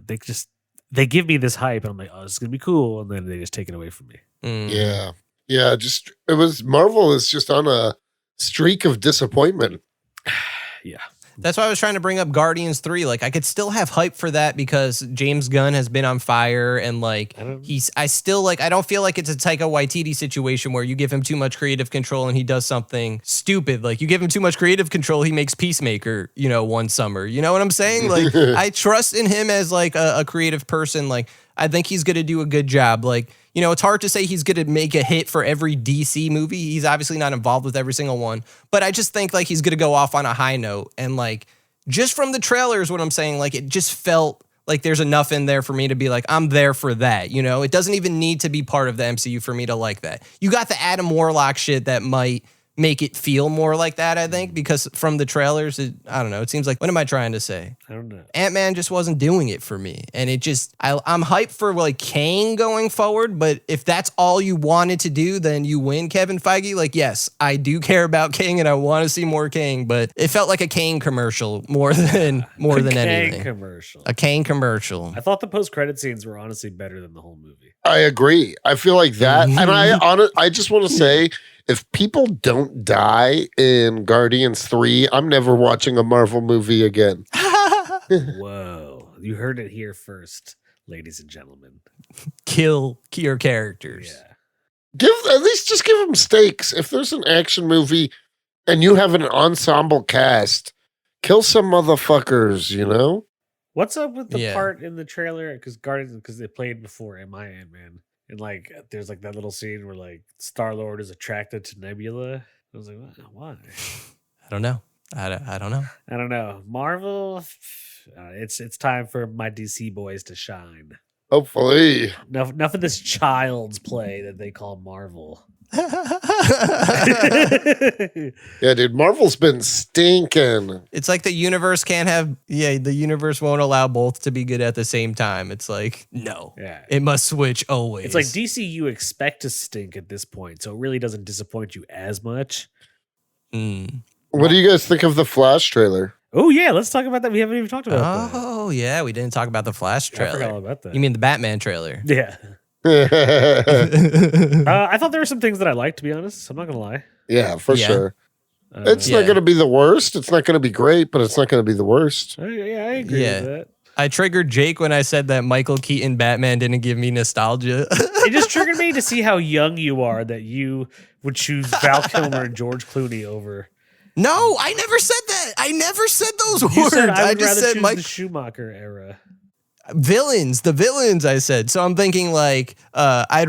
They give me this hype, and I'm like, oh, this is gonna be cool, and then they just take it away from me. Yeah. Yeah. Just Marvel is just on a streak of disappointment. Yeah. That's why I was trying to bring up Guardians 3. Like, I could still have hype for that because James Gunn has been on fire, and like I don't feel like it's a Taika Waititi situation where you give him too much creative control and he does something stupid. Like, you give him too much creative control, he makes Peacemaker, one summer. You know what I'm saying? Like, I trust in him as like a creative person. Like, I think he's going to do a good job. Like, it's hard to say he's going to make a hit for every DC movie. He's obviously not involved with every single one. But I just think, like, he's going to go off on a high note. And, like, just from the trailers, what I'm saying, like, it just felt like there's enough in there for me to be like, I'm there for that, It doesn't even need to be part of the MCU for me to like that. You got the Adam Warlock shit that might make it feel more like that, I think, because from the trailers, I don't know. It seems like, what am I trying to say? I don't know. Ant-Man just wasn't doing it for me. And it just, I'm hyped for like Kang going forward, but if that's all you wanted to do, then you win, Kevin Feige. Like, yes, I do care about Kang and I want to see more Kang, but it felt like a Kang commercial more than anything. A Kang commercial. I thought the post-credit scenes were honestly better than the whole movie. I agree. I feel like that. And I just want to say, if people don't die in Guardians 3, I'm never watching a Marvel movie again. Whoa. You heard it here first, ladies and gentlemen. Kill your characters. Yeah. At least just give them stakes. If there's an action movie and you have an ensemble cast, kill some motherfuckers, What's up with the part in the trailer? Because they played before Ant-Man. And like, there's like that little scene where like Star-Lord is attracted to Nebula. I was like, why? I don't know. I don't know. I don't know. Marvel, it's time for my DC boys to shine. Hopefully. Enough of this child's play that they call Marvel. Yeah, dude, Marvel's been stinking. It's like the universe the universe won't allow both to be good at the same time. It's like, no. Yeah. It must switch always. It's like DC, you expect to stink at this point, so it really doesn't disappoint you as much. What do you guys think of the Flash trailer? Oh, yeah, let's talk about that. We haven't even talked about that. Oh, yeah, we didn't talk about the Flash trailer. I forgot all about that. You mean the Batman trailer? Yeah. I thought there were some things that I liked, to be honest. I'm not going to lie. Yeah, for sure. It's not going to be the worst. It's not going to be great, but it's not going to be the worst. I agree with that. I triggered Jake when I said that Michael Keaton Batman didn't give me nostalgia. It just triggered me to see how young you are that you would choose Val Kilmer and George Clooney over. No, I never said that. I never said those words. You said I just said Mike. The Schumacher era. The villains, I said. So I'm thinking like, I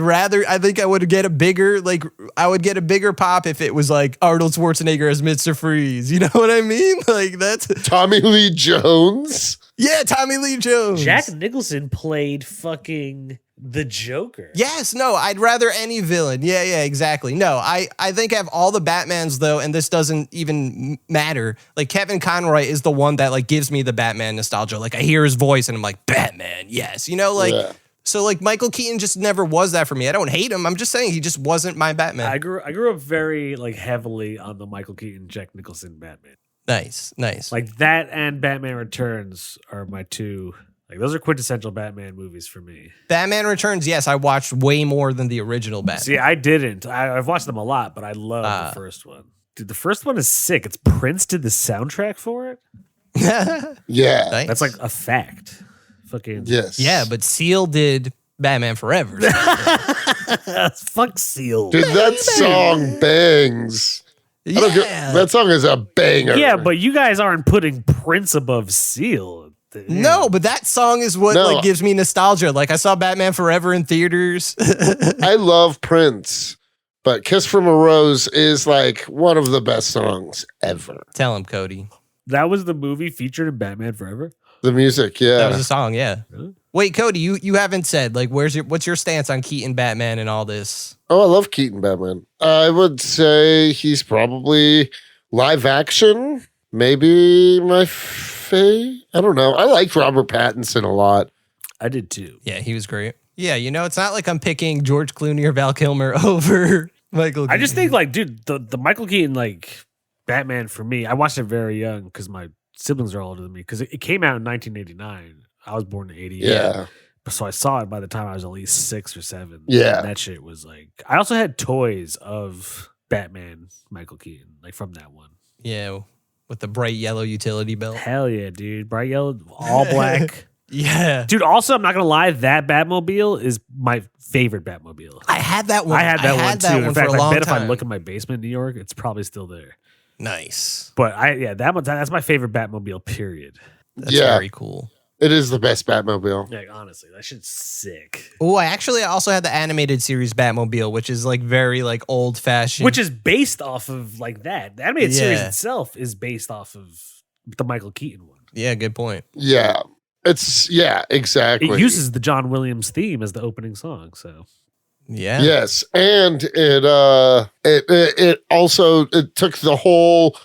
think I would get a bigger pop if it was like Arnold Schwarzenegger as Mr. Freeze. You know what I mean? Like, that's Tommy Lee Jones. Yeah, Tommy Lee Jones. Jack Nicholson played fucking the Joker. Yes, no, I'd rather any villain. Yeah, exactly. No, I think I have all the Batmans though, and this doesn't even matter. Like, Kevin Conroy is the one that like gives me the Batman nostalgia. Like, I hear his voice and I'm like, Batman, yes. So like Michael Keaton just never was that for me. I don't hate him. I'm just saying he just wasn't my Batman. I grew up very like heavily on the Michael Keaton, Jack Nicholson Batman. Nice. Like that and Batman Returns are my two. Like, those are quintessential Batman movies for me. Batman Returns, yes, I watched way more than the original Batman. See, I didn't. I've watched them a lot, but I love the first one. Dude, the first one is sick. It's Prince did the soundtrack for it. Yeah. Nice. That's like a fact. Fucking yes. Yeah, but Seal did Batman Forever. Fuck Seal. Dude, that song bangs. Yeah. That song is a banger. Yeah, but you guys aren't putting Prince above Seal. No, but that song is what like gives me nostalgia. Like, I saw Batman Forever in theaters. I love Prince, but Kiss from a Rose is like one of the best songs ever. Tell him, Cody. That was the movie featured in Batman Forever? The music, yeah. That was a song, yeah. Really? Wait, Cody, you haven't said, like, what's your stance on Keaton Batman and all this? Oh, I love Keaton Batman. I would say he's probably live action, maybe my I don't know. I liked Robert Pattinson a lot. I did too. Yeah, he was great. Yeah, it's not like I'm picking George Clooney or Val Kilmer over Michael Keaton. I just think, like, dude, the Michael Keaton, like, Batman for me, I watched it very young because my siblings are older than me because it came out in 1989. I was born in 88. Yeah. So I saw it by the time I was at least 6 or 7. Yeah. And that shit was like, I also had toys of Batman, Michael Keaton, like from that one. Yeah. with the bright yellow utility belt. Hell yeah, dude. Bright yellow, all black. Yeah. Dude, also, I'm not going to lie, that Batmobile is my favorite Batmobile. I had that one. I had that one too. In fact, for a long I bet time. if I look in my basement in New York, it's probably still there. Nice. But that's my favorite Batmobile, period. That's very cool. It is the best Batmobile. Like, honestly, that shit's sick. Oh, I also had the animated series Batmobile, which is like very like old fashioned. Which is based off of like that. The animated series itself is based off of the Michael Keaton one. Yeah, good point. Yeah. Exactly. It uses the John Williams theme as the opening song, so yeah. Yes, and it also took the whole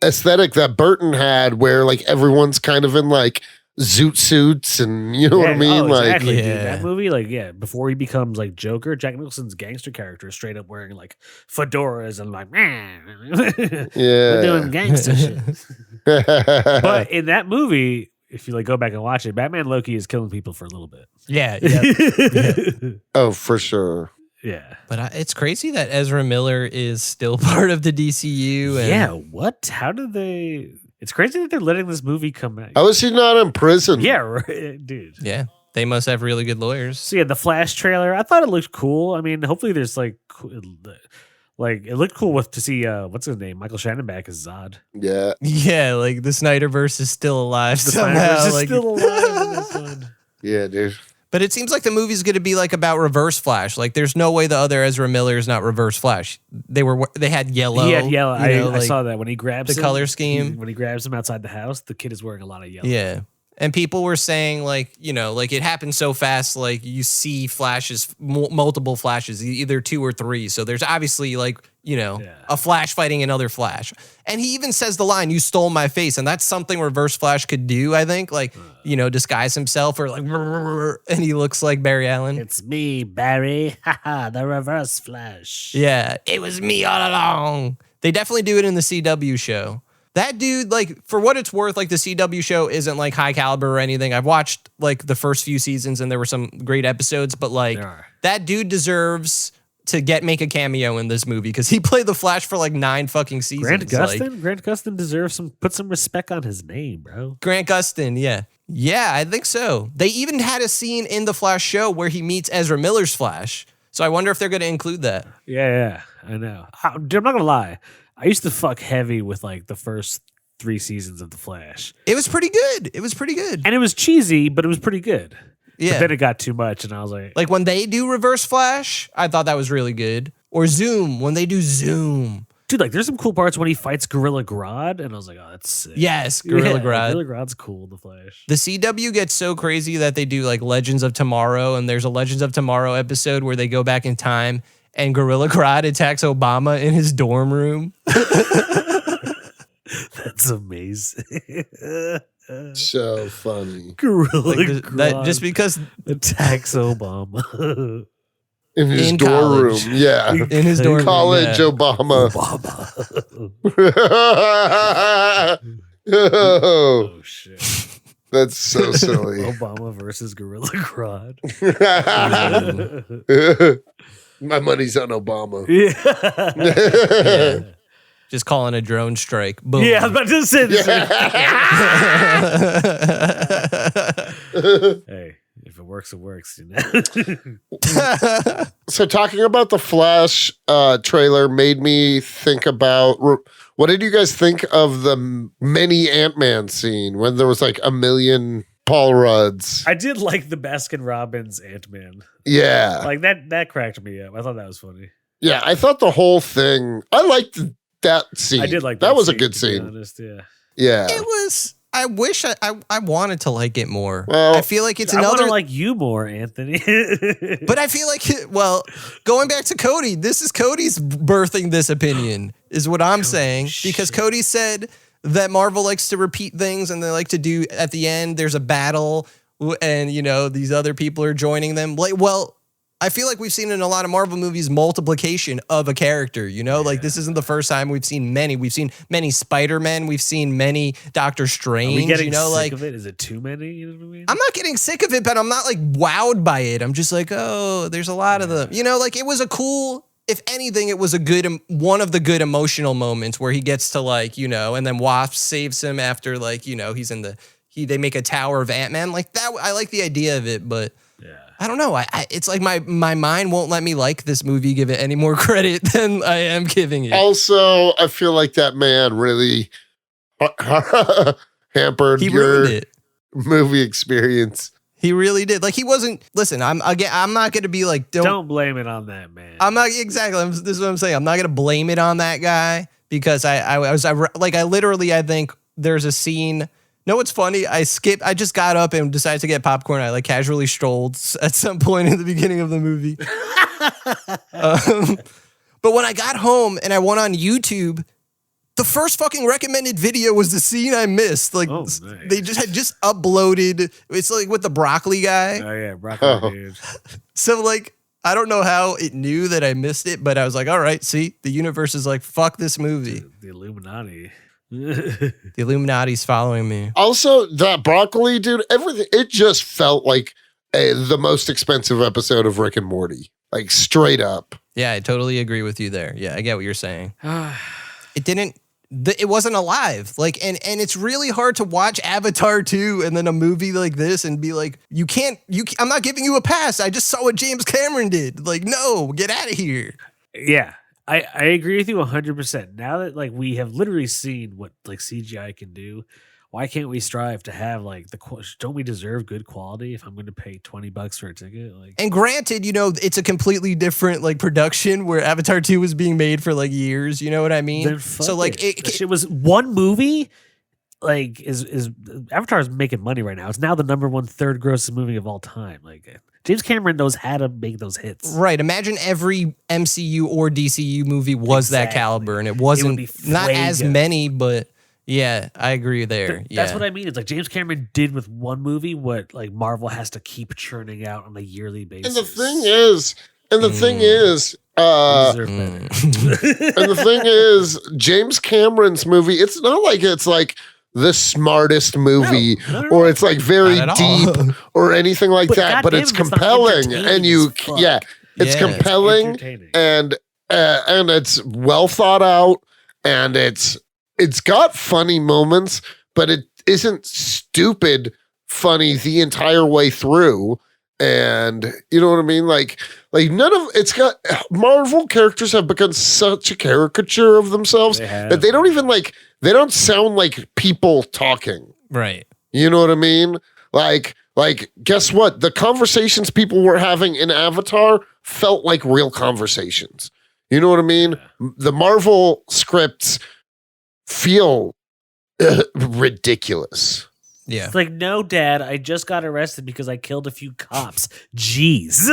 aesthetic that Burton had, where like everyone's kind of in like zoot suits, and you know what I mean. Exactly, like, dude. That movie, like, before he becomes like Joker, Jack Nicholson's gangster character is straight up wearing like fedoras and like, we're doing gangster shit. But in that movie, if you like go back and watch it, Batman Loki is killing people for a little bit. Yeah. Yeah. Oh, for sure. Yeah. But it's crazy that Ezra Miller is still part of the DCU. And Yeah. What? How did they? It's crazy that they're letting this movie come out. How is he not in prison? Yeah, right, dude. Yeah. They must have really good lawyers. So yeah, the Flash trailer, I thought it looked cool. I mean, hopefully there's like it looked cool to see what's his name, Michael Shannon back as Zod. Yeah. Yeah, like the Snyderverse is still alive The somehow. Snyderverse is like, still alive in this one. Yeah, dude. But it seems like the movie's going to be like about Reverse Flash. Like, there's no way the other Ezra Miller is not Reverse Flash. They had yellow. He had yellow. You know, I saw that when he grabs the him, color scheme. When he grabs him outside the house, the kid is wearing a lot of yellow. Yeah. And people were saying, like, you know, like it happens so fast, like you see flashes, multiple flashes, either 2 or 3. So there's obviously, like, you know, a Flash fighting another Flash. And he even says the line, "You stole my face." And that's something Reverse Flash could do, I think. Like, you know, disguise himself or like, and he looks like Barry Allen. It's me, Barry. Haha, the Reverse Flash. Yeah, it was me all along. They definitely do it in the CW show. That dude, like, for what it's worth, like the CW show isn't like high caliber or anything. I've watched like the first few seasons and there were some great episodes, but like that dude deserves to make a cameo in this movie because he played the Flash for like 9 fucking seasons. Grant Gustin deserves put some respect on his name, bro. Grant Gustin, yeah. Yeah, I think so. They even had a scene in the Flash show where he meets Ezra Miller's Flash. So I wonder if they're going to include that. Yeah, I know. Dude, I'm not going to lie. I used to fuck heavy with like the first 3 seasons of The Flash. It was pretty good. And it was cheesy, but it was pretty good. Yeah. But then it got too much and I was like when they do Reverse Flash, I thought that was really good. Or Zoom, when they do Zoom. Dude, like there's some cool parts when he fights Gorilla Grodd and I was like, oh, that's sick. Yes, Gorilla Grodd. Gorilla Grodd's cool, The Flash. The CW gets so crazy that they do like Legends of Tomorrow, and there's a Legends of Tomorrow episode where they go back in time and Gorilla Grodd attacks Obama in his dorm room. That's amazing. So funny. Gorilla Grodd just because attacks Obama. In his in dorm college. room. Yeah. In his dorm college room, Obama. Oh, shit. That's so silly. Obama versus Gorilla Grodd. My money's on Obama. Yeah. Just calling a drone strike. Boom. Yeah, I was about to say this. Hey, if it works, it works. You know? So talking about the Flash trailer made me think about what did you guys think of the mini Ant-Man scene when there was like a million Paul Rudds? I did like the Baskin Robbins Ant-Man. Yeah. Like that cracked me up. I thought that was funny. Yeah, I thought the whole thing, I liked that scene. I did like that. That was a scene, good to scene. be honest, yeah. Yeah. It was. I wish I wanted to like it more. Well, I feel like it's I want another. to like you more, Anthony. But I feel like, well, going back to Cody, this is Cody's birthing this opinion, is what I'm saying. Because Cody said that Marvel likes to repeat things and they like to do at the end, there's a battle and, you know, these other people are joining them. Like, well, I feel like we've seen in a lot of Marvel movies multiplication of a character, you know? Like, this isn't the first time we've seen many. We've seen many Spider-Men. We've seen many Doctor Strange, Are we getting you know? sick Like, of it? Is it too many? You know what I mean? I'm not getting sick of it, but I'm not like wowed by it. I'm just like, oh, there's a lot of them. You know, like it was a cool if anything, it was a good one of the good emotional moments where he gets to like, and then Wasp saves him after like, he's in they make a tower of Ant-Man like that. I like the idea of it, but I don't know. It's like my mind won't let me like this movie, give it any more credit than I am giving it. Also, I feel like that man really hampered your movie experience. He really did. Like he wasn't. Listen, I'm not gonna be like. Don't blame it on that man. I'm not exactly. This is what I'm saying. I'm not gonna blame it on that guy because I think there's a scene. No, it's funny. I just got up and decided to get popcorn. I like casually strolled at some point in the beginning of the movie. But when I got home and I went on YouTube, the first fucking recommended video was the scene I missed. Like nice. They just uploaded. It's like with the broccoli guy. Oh yeah, broccoli dude. So like I don't know how it knew that I missed it, but I was like, all right, see, the universe is like, fuck this movie. The Illuminati. The Illuminati's following me. Also, that broccoli dude, everything, it just felt like the most expensive episode of Rick and Morty. Like straight up. Yeah, I totally agree with you there. Yeah, I get what you're saying. It wasn't alive. Like, and it's really hard to watch Avatar 2 and then a movie like this and be like, I'm not giving you a pass. I just saw what James Cameron did. Like, no, get out of here. Yeah, I agree with you 100%. Now that like we have literally seen what like CGI can do, why can't we strive to have like don't we deserve good quality if I'm going to pay $20 for a ticket? Like, and granted, it's a completely different like production where Avatar 2 was being made for like years. You know what I mean? So like it was one movie. Like is Avatar's making money right now. It's now the number one third grossest movie of all time. Like James Cameron knows how to make those hits. Right. Imagine every MCU or DCU movie was that caliber, and it wasn't not as many, but. Yeah, I agree there. That's what I mean. It's like James Cameron did with one movie what like Marvel has to keep churning out on a yearly basis. And the thing is, and the thing is, James Cameron's movie, it's not like it's like the smartest movie or it's like very deep or anything like that, but it's compelling and it's compelling and it's well thought out and it's got funny moments, but it isn't stupid funny the entire way through. And you know what I mean? Like it's got Marvel characters have become such a caricature of themselves that they don't sound like people talking. Right. You know what I mean? Like guess what? The conversations people were having in Avatar felt like real conversations. You know what I mean? Yeah. The Marvel scripts feel ridiculous. Yeah. It's like, no, Dad, I just got arrested because I killed a few cops. Jeez.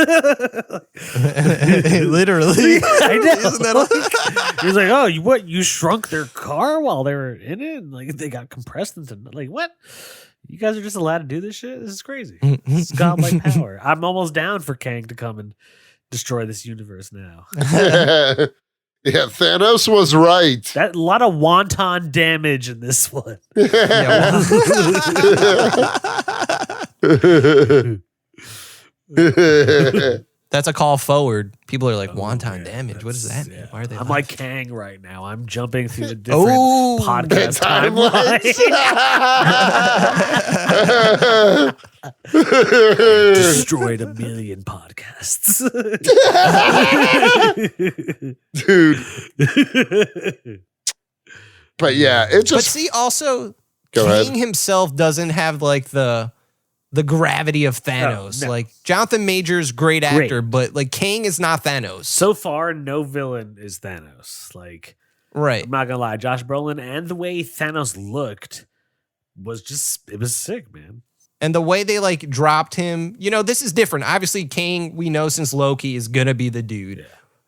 Literally. I know. Isn't that He's like, oh, you shrunk their car while they were in it? Like they got compressed into like what? You guys are just allowed to do this shit? This is crazy. It's godlike power. I'm almost down for Kang to come and destroy this universe now. Yeah, Thanos was right. That a lot of wonton damage in this one. That's a call forward. People are like, wonton damage. What does that mean? Why are they? I'm like Kang right now. I'm jumping through the different podcast timelines. Destroyed 1 million podcasts. Dude. But yeah, it just. But see, also, King ahead. Himself doesn't have like the gravity of Thanos. No. Like Jonathan Majors, great actor, but like Kang is not Thanos. So far, no villain is Thanos. Like, right. I'm not gonna lie, Josh Brolin and the way Thanos looked was sick, man. And the way they like dropped him, this is different. Obviously, Kang, we know since Loki is gonna be the dude.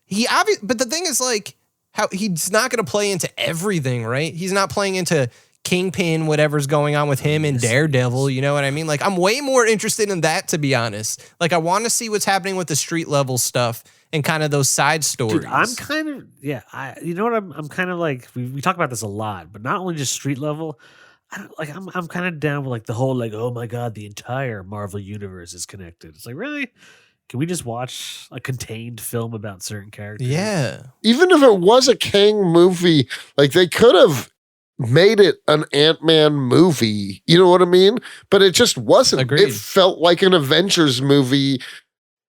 Yeah. But the thing is like how he's not gonna play into everything, right? He's not playing into Kingpin, whatever's going on with him and Daredevil, you know what I mean? Like, I'm way more interested in that, to be honest. Like, I want to see what's happening with the street level stuff and kind of those side stories. Dude, I'm kind of, you know what? I'm kind of like, we talk about this a lot, but not only just street level. I'm kind of down with like the whole like, oh my God, the entire Marvel universe is connected. It's like, really? can we just watch a contained film about certain characters? Yeah. Even if it was a Kang movie, like they could have made it an Ant-Man movie. You know what I mean? But it just wasn't. Agreed. It felt like an Avengers movie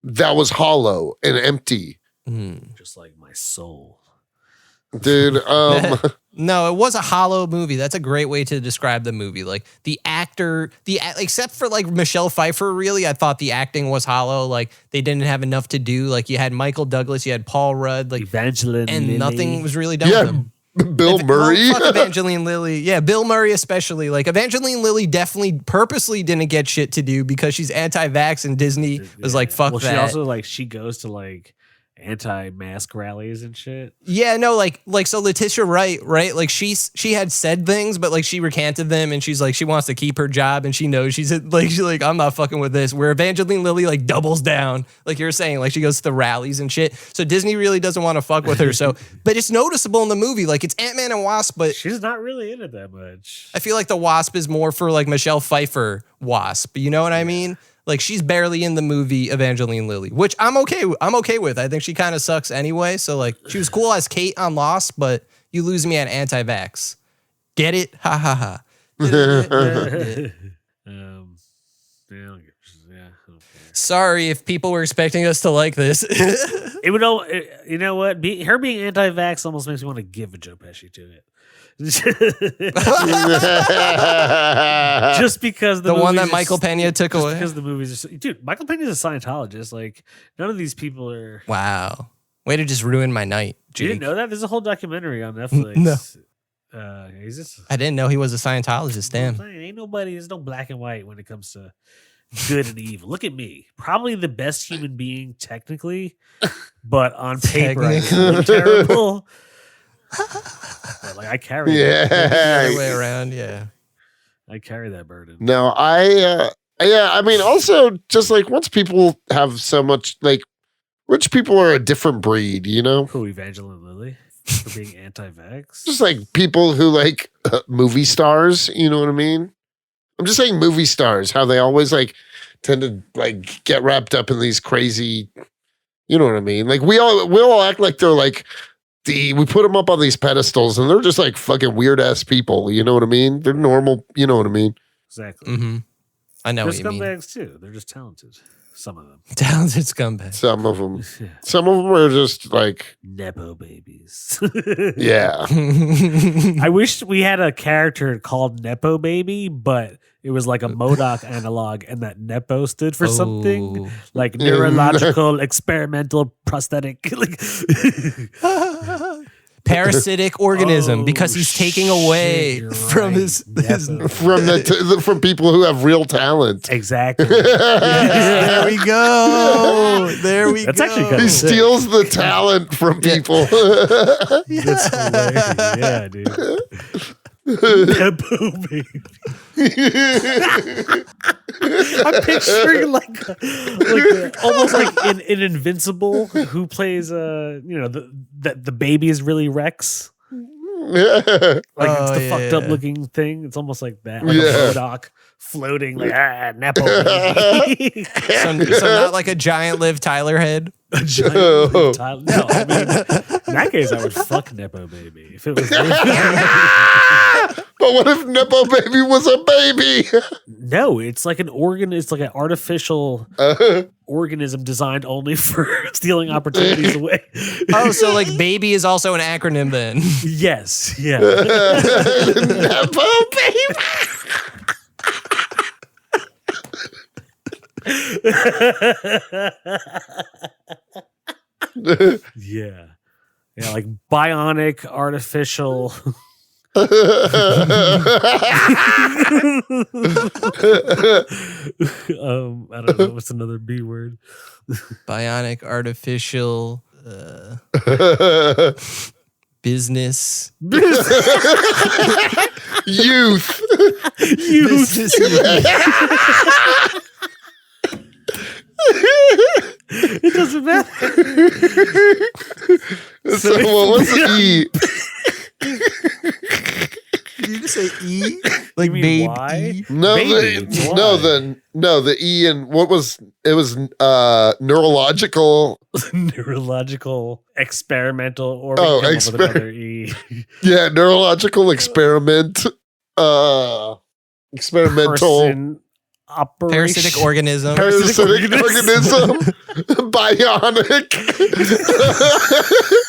that was hollow and empty. Just like my soul. Dude, No, it was a hollow movie. That's a great way to describe the movie. Like the actor, except for like Michelle Pfeiffer, really, I thought the acting was hollow. Like they didn't have enough to do. Like you had Michael Douglas, you had Paul Rudd, like Evangeline and Lily. nothing was really done with them. Bill Murray. Fuck Evangeline Lily. Yeah, Bill Murray especially. Like Evangeline Lily definitely purposely didn't get shit to do because she's anti-vax and Disney was like, fuck well, that. she also like she goes to like anti-mask rallies and shit. Yeah, no, like so Letitia Wright, right? Like she had said things, but like she recanted them, and she's like she wants to keep her job, and she knows she's like I'm not fucking with this. Where Evangeline Lilly like doubles down, like you're saying, like she goes to the rallies and shit. So Disney really doesn't want to fuck with her. So, but it's noticeable in the movie, like it's Ant-Man and Wasp, but She's not really in it that much. I feel like the Wasp is more for like Michelle Pfeiffer Wasp. You know what I mean? Like she's barely in the movie Evangeline Lilly, which I'm okay with. I think she kind of sucks anyway. So like she was cool as Kate on Lost, but you lose me at anti-vax. Get it? Ha ha ha. Okay. Sorry if people were expecting us to like this. It would all, you know what? Her being anti-vax almost makes me want to give a Joe Pesci to it. Just because The one that Michael Pena took just away. because the movies are dude, Michael Pena's a Scientologist. Like none of these people are. Wow. Way to just ruin my night, You didn't Jake. know that? There's a whole documentary on Netflix. No. He's just, I didn't know he was a Scientologist. Damn. ain't nobody. There's no black and white when it comes to good and evil. Look at me, probably the best human being technically, but on paper I look terrible. But, like I carry The yeah. other way around, yeah. I carry that burden. No, I mean, also just like once people have so much, like rich people are a different breed, you know? Who, Evangeline Lilly for being anti-vax? Just like people who like movie stars, you know what I mean? I'm just saying movie stars, how they always like tend to like get wrapped up in these crazy, you know what I mean? Like we all act like they're like we put them up on these pedestals and they're just like fucking weird ass people, you know what I mean? They're normal, you know what I mean? Exactly. Mm-hmm. I know They're what you mean. scumbags too. They're just talented. Some of them. Talented scumbag. Some of them. Yeah. Some of them are just like, Nepo babies. yeah. I wish we had a character called Nepo Baby, but it was like a M.O.D.O.K analog, and that Nepo stood for something Oh. like neurological experimental prosthetic. Like, Parasitic organism Oh, because he's taking away shit, you're from right. his Nepo. from people who have real talent. Exactly. There we go. There we That's go. actually kinda He sick. steals the talent from people. That's hilarious. Yeah, dude. Nepo Baby. I'm picturing like almost like in Invincible, who plays the baby is really Rex, like it's the fucked up looking thing. It's almost like that, like a M.O.D.O.K floating like Nepo Baby. So not like a giant Liv Tyler head. A giant Tyler. No, I mean in that case I would fuck Nepo Baby if it was. But what if Nepo Baby was a baby? No, it's like an organ. It's like an artificial organism designed only for stealing opportunities away. Oh, so like baby is also an acronym then. Yes, yeah. Nepo Baby. Yeah, like bionic artificial. I don't know what's another B word. Bionic artificial business. Youth. Business. It doesn't matter. So what's the E? Did you say E? Like You mean babe Y? E? No, Baby, it's the E and what was it was neurological. Neurological, experimental, or we Oh, can come up with another E. Yeah, neurological experiment. Experimental Person operation. Parasitic organism. parasitic organism. Bionic.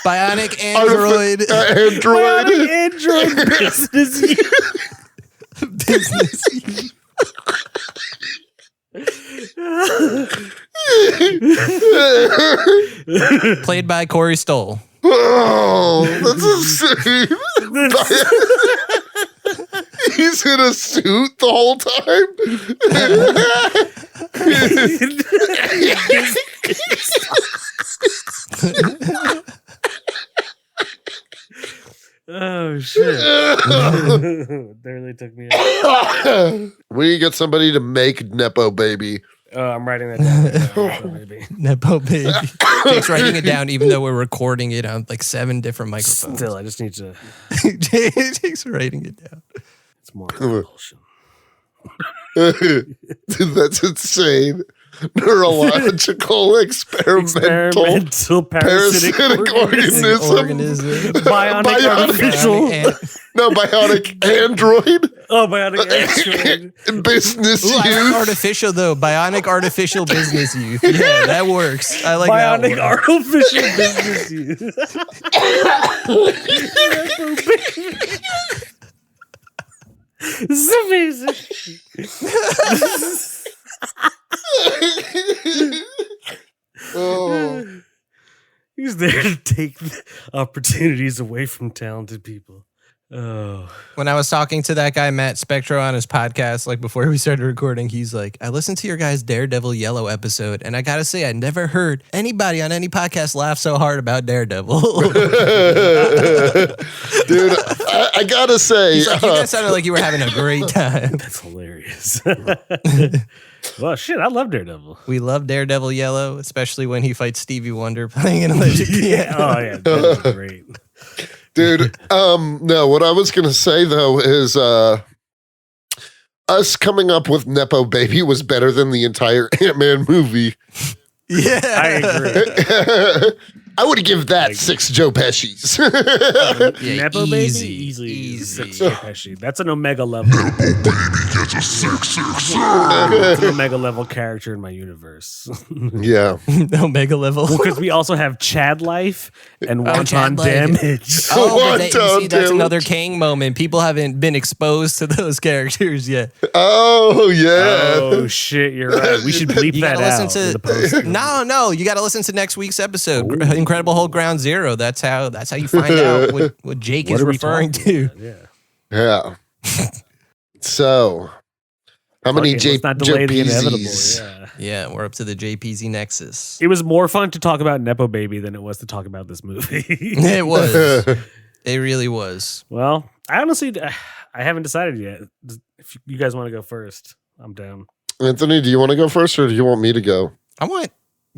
Bionic android. Android. Bionic android business Business. Played by Corey Stoll. Oh, that's insane. He's in a suit the whole time. Oh shit! That really took me out. We need to get somebody to make Nepo Baby. I'm writing that down. Maybe. N.E.P.O.B.A.B.Y. Jake's writing it down even though we're recording it on like 7 different microphones. Still, I just need to. Jake's writing it down. It's more compulsion. Dude, that's insane. Neurological experimental parasitic organism. Bionic artificial. Bionic android. Oh, bionic android. Business Ooh, I like use. artificial though. Bionic artificial business youth. Yeah, that works. I like that Bionic one. artificial business use. This is amazing. Oh. He's there to take the opportunities away from talented people. Oh, When I was talking to that guy, Matt Spectro, on his podcast, like before we started recording, he's like, I listened to your guys' Daredevil Yellow episode, and I gotta say, I never heard anybody on any podcast laugh so hard about Daredevil. Dude, I gotta say, He's like, you guys sounded like you were having a great time. that's hilarious. Well, shit, I love Daredevil. We love Daredevil Yellow, especially when he fights Stevie Wonder playing an electric piano. Oh, yeah, that's great. dude, no, what I was gonna say though is us coming up with Nepo Baby was better than the entire Ant-Man movie. Yeah. I agree. I would give that 6 Joe Pesci's. Yeah, Nepo Baby? easy. Easily. Easy. 6 Joe Pesci. That's an Omega level. Gets a 666. It's an Omega level character in my universe. Yeah. Omega level. Because we also have Chad Life and Wonton Chad Life. Damage. Oh, but you see, that's Damage. another Kang moment. People haven't been exposed to those characters yet. Oh yeah. Oh shit, you're right. We should bleep You that gotta out. listen in to the post. no. You got to listen to next week's episode, Incredible Hulk Ground Zero. That's how you find out what Jake What is are we referring talking to. about? Yeah. Yeah. So, how many Okay, let's not delay the inevitable. JPZs? Yeah. Yeah, we're up to the JPZ Nexus. It was more fun to talk about Nepo Baby than it was to talk about this movie. It was. It really was. Well, I honestly, I haven't decided yet. If you guys want to go first, I'm down. Anthony, do you want to go first, or do you want me to go? I want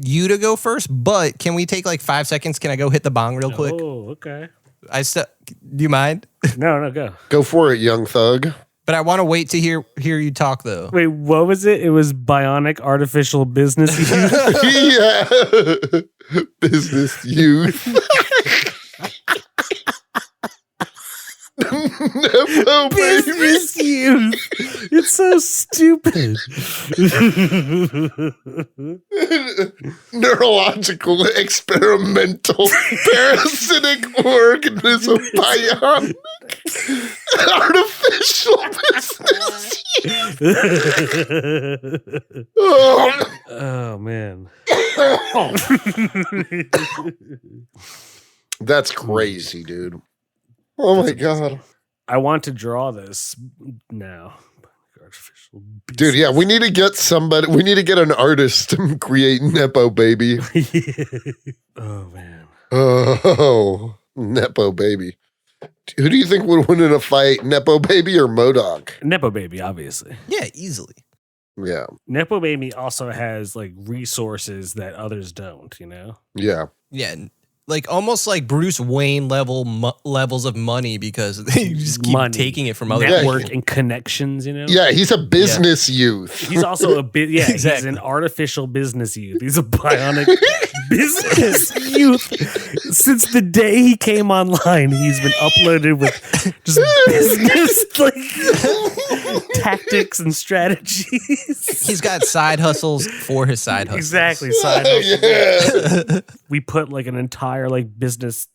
you to go first, but can we take like 5 seconds? Can I go hit the bong real quick? Oh, okay. Do you mind? No, go. Go for it, young thug. But I want to wait to hear you talk though. Wait, what was it? It was bionic artificial business use. Yeah. Business youth. Nepo Baby. Business use. It's so stupid. Neurological experimental parasitic organism bionic artificial business. Oh. Oh man. That's crazy, dude. Oh my god. I want to draw this now. Artificial Dude, yeah, we need to get somebody, we need to get an artist to create Nepo Baby. Oh man. Oh, Nepo Baby. Who do you think would win in a fight, Nepo Baby or M.O.D.O.K? Nepo Baby, obviously. Yeah, easily. Yeah, Nepo Baby also has like resources that others don't, you know? yeah. Yeah, like almost like Bruce Wayne levels of money because they just keep taking it from other network people. and connections, you know? Yeah, he's a business youth. He's also a bit, yeah, he's Exactly. an artificial business youth. He's a bionic business youth. Since the day he came online, he's been uploaded with just business like tactics and strategies. He's got side hustles for his side hustles. Exactly. Side hustle. Yeah. We put like an entire like business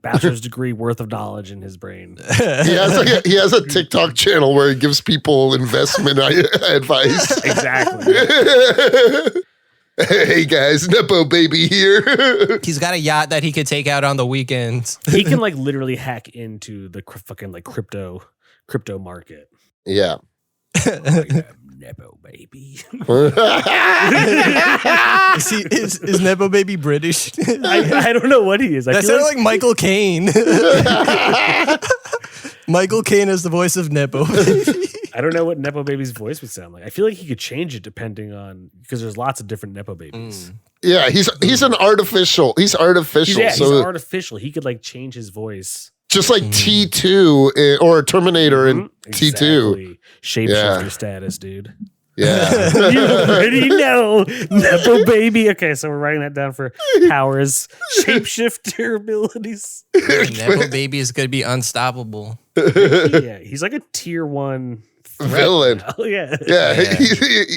bachelor's degree worth of knowledge in his brain. He has a TikTok channel where he gives people investment advice. Exactly. Hey guys, N.E.P.O.B.A.B.Y here. He's got a yacht that he could take out on the weekends. He can like literally hack into the fucking like crypto market. Yeah. N.E.P.O.B.A.B.Y. Is N.E.P.O.B.A.B.Y British? I don't know what he is. I That feel sounded like Michael Caine. Michael Caine is the voice of N.E.P.O.B.A.B.Y. I don't know what N.E.P.O.B.A.B.Y.'s voice would sound like. I feel like he could change it depending on because there's lots of different N.E.P.O.B.A.B.Y.s. Yeah, he's an artificial. He's artificial. He's so artificial. He could like change his voice. just like T2 or Terminator in T2. Exactly. Shapeshifter Yeah. status, dude. Yeah. You already know. N.E.P.O.B.A.B.Y. Okay, so we're writing that down for powers. Shapeshifter abilities. N.E.P.O.B.A.B.Y is going to be unstoppable. Yeah, he's like a tier 1 threat Villain. now. Yeah. Yeah,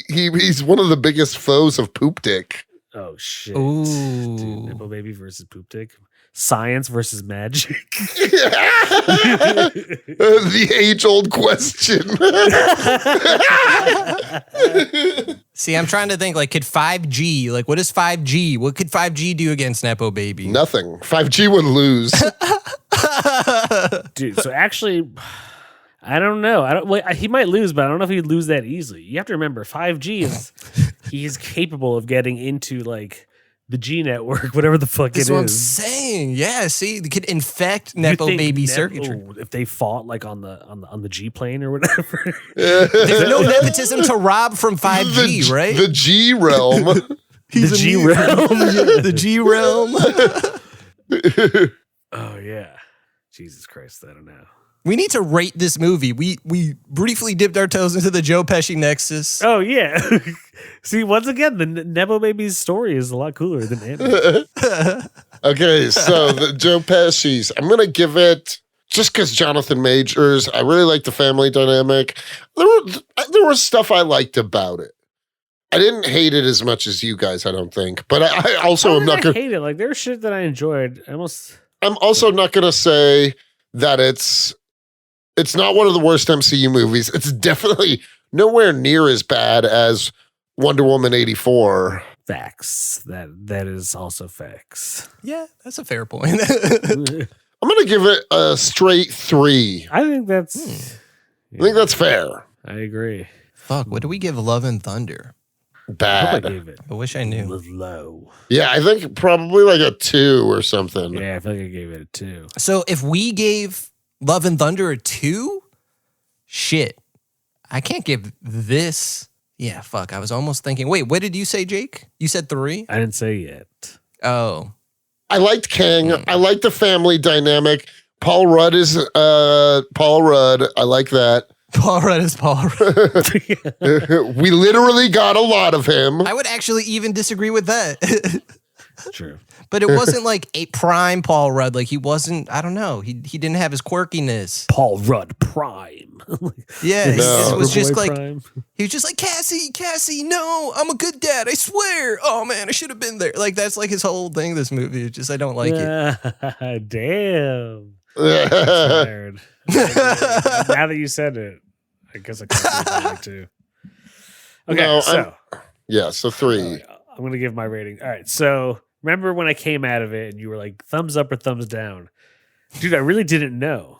he's one of the biggest foes of Poop Dick. Oh shit. Ooh. Dude, N.E.P.O.B.A.B.Y. versus Poop Dick. Science versus magic. The age-old question. See, I'm trying to think, like, could 5G, like, what is 5G? What could 5G do against N.E.P.O.B.A.B.Y? Nothing. 5G would lose. Dude, so actually, I don't know. He might lose, but I don't know if he'd lose that easily. You have to remember, 5G is he's capable of getting into like the G network, whatever the fuck That's it what I'm is. saying. Yeah, see, they could infect You think N.E.P.O.B.A.B.Y circuitry. if they fought like on the G plane or whatever. There's no nepotism to rob from 5G, right? The G realm. The G realm. The G realm. Oh yeah. Jesus Christ, I don't know. We need to rate this movie. We briefly dipped our toes into the Joe Pesci nexus. Oh yeah. See, once again, the N.E.P.O.B.A.B.Y.'s story is a lot cooler than Andy. Okay, so the Joe Pesci's. I'm going to give it, just because Jonathan Majors, I really like the family dynamic. There was stuff I liked about it. I didn't hate it as much as you guys, I don't think. But I also am not going to. hate it. Like there's shit that I enjoyed. I'm also not going to say that it's not one of the worst MCU movies. It's definitely nowhere near as bad as Wonder Woman 84. facts. That is also facts. Yeah, that's a fair point. I'm going to give it a straight 3. I think that's. I think that's fair. I agree. Fuck, what do we give Love and Thunder? I hope I Bad. gave it I wish I knew. low. Yeah, I think probably like a 2 or something. Yeah, I feel like I gave it a 2. So if we gave Love and Thunder a 2, shit, I can't give this. Yeah, fuck. I was almost thinking. Wait, what did you say, Jake? You said 3? I didn't say yet. Oh, I liked Kang. I like the family dynamic. Paul Rudd is Paul Rudd. I like that. Paul Rudd is Paul Rudd. We literally got a lot of him. I would actually even disagree with that. True. But it wasn't like a prime Paul Rudd. Like he wasn't. I don't know. He didn't have his quirkiness. Paul Rudd Prime. Yeah, he No. was just Superboy like Prime. he was just like Cassie. No, I'm a good dad. I swear. Oh man, I should have been there. Like that's like his whole thing. This movie. It's just I don't like it. Damn. Tired. Now that you said it, I guess I can see that too. Okay, No, so Yeah, so 3. I'm gonna give my rating. All right, so remember when I came out of it and you were like thumbs up or thumbs down, dude? I really didn't know,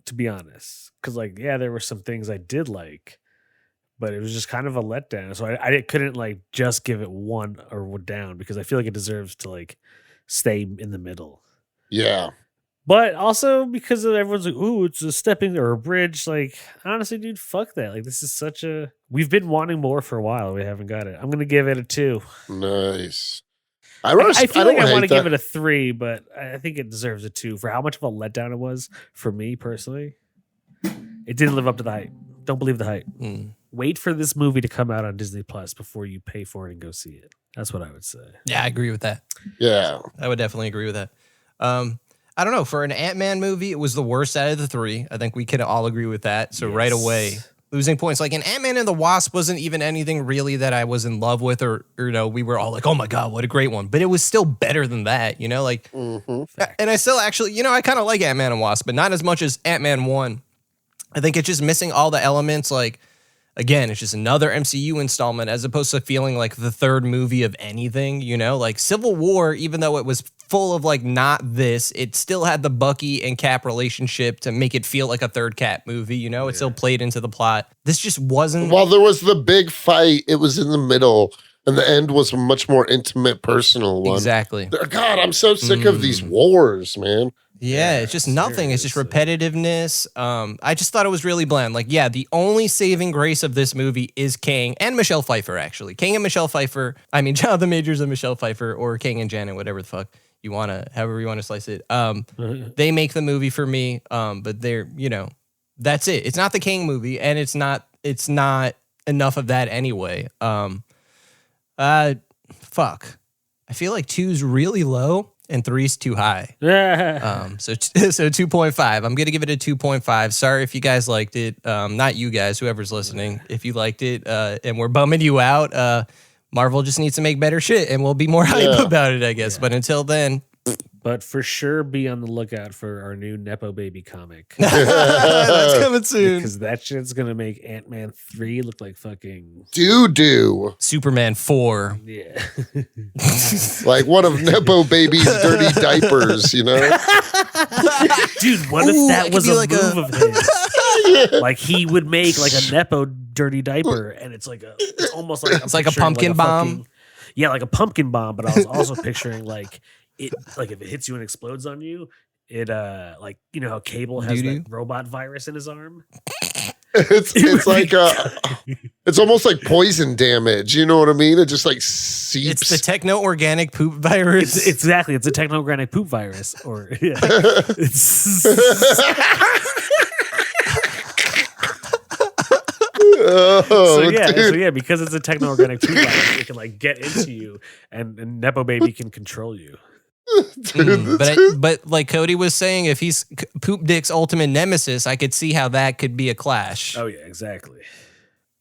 to be honest, because like yeah, there were some things I did like, but it was just kind of a letdown. So I couldn't like just give it 1 or down because I feel like it deserves to like stay in the middle. Yeah. But also because of everyone's like, ooh, it's a stepping or a bridge. Like, honestly, dude, fuck that. Like, this is such a. We've been wanting more for a while. We haven't got it. I'm going to give it a 2. Nice. I feel like I want to that. give it a 3, but I think it deserves a 2 for how much of a letdown it was for me personally. It didn't live up to the hype. Don't believe the hype. Wait for this movie to come out on Disney Plus before you pay for it and go see it. That's what I would say. Yeah, I agree with that. Yeah. I would definitely agree with that. I don't know. For an Ant-Man movie, it was the worst out of the 3. I think we can all agree with that. So right away, losing points. Like an Ant-Man and the Wasp wasn't even anything really that I was in love with, or we were all like, oh my God, what a great one. But it was still better than that, like, and I still actually, I kind of like Ant-Man and Wasp, but not as much as Ant-Man 1. I think it's just missing all the elements. Like, again, it's just another MCU installment as opposed to feeling like the third movie of anything, like Civil War, even though it was full of like not this, it still had the Bucky and Cap relationship to make it feel like a third Cap movie, it still played into the plot. This just wasn't. While there was the big fight, it was in the middle, and the end was a much more intimate, personal one. Exactly. God, I'm so sick of these wars, man. Yeah, it's just nothing. It's just repetitiveness. I just thought it was really bland. Like, the only saving grace of this movie is Kang and Michelle Pfeiffer, actually. Kang and Michelle Pfeiffer. I mean, Jonathan Majors and Michelle Pfeiffer, or Kang and Janet, whatever the fuck you want to, however you want to slice it. They make the movie for me, but they're, that's it. It's not the Kang movie, and it's not enough of that anyway. Fuck. I feel like 2's really low. And 3's too high. So 2.5. I'm gonna give it a 2.5. Sorry if you guys liked it. Not you guys, whoever's listening. If you liked it, and we're bumming you out, Marvel just needs to make better shit, and we'll be more hype about it, I guess. But until then. But for sure, be on the lookout for our new N.E.P.O.B.A.B.Y comic. That's coming soon. Because that shit's gonna make Ant-Man 3 look like fucking doo-doo. Superman 4. Yeah. Like one of N.E.P.O.B.A.B.Y.'s dirty diapers, Dude, what if that was a like move of his? Like he would make like a Nepo dirty diaper, and it's almost like it's like a pumpkin bomb. Like a pumpkin bomb, but I was also picturing like it, like if it hits you and explodes on you, it like how Cable has that robot virus in his arm. It's like it's almost like poison damage. You know what I mean? It just like seeps. It's the techno-organic poop virus. Exactly. It's a techno-organic poop virus. Or it's so because it's a techno-organic poop virus, it can like get into you, and N.E.P.O.B.A.B.Y. can control you. But like Cody was saying, if he's Poop Dick's ultimate nemesis, I could see how that could be a clash. Oh yeah, exactly.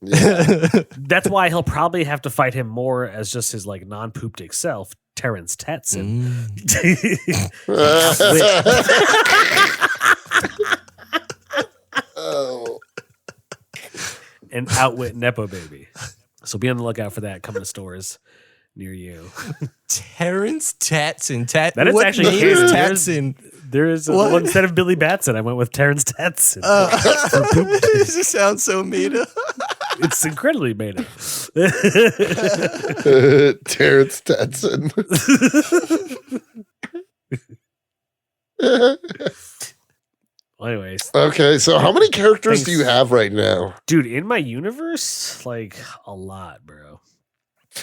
Yeah. That's why he'll probably have to fight him more as just his like non-Poop Dick self, Terrence Tetson. And outwit N.E.P.O.B.A.B.Y. So be on the lookout for that coming to stores near you. Terrence Tatson. That is actually canon. Tatson. There's well, instead of Billy Batson, I went with Terrence Tatson. This just sounds so meta. It's incredibly meta. Terrence Tatson. Well, anyways. Okay, so how many characters do you have right now? Dude, in my universe, like a lot, bro.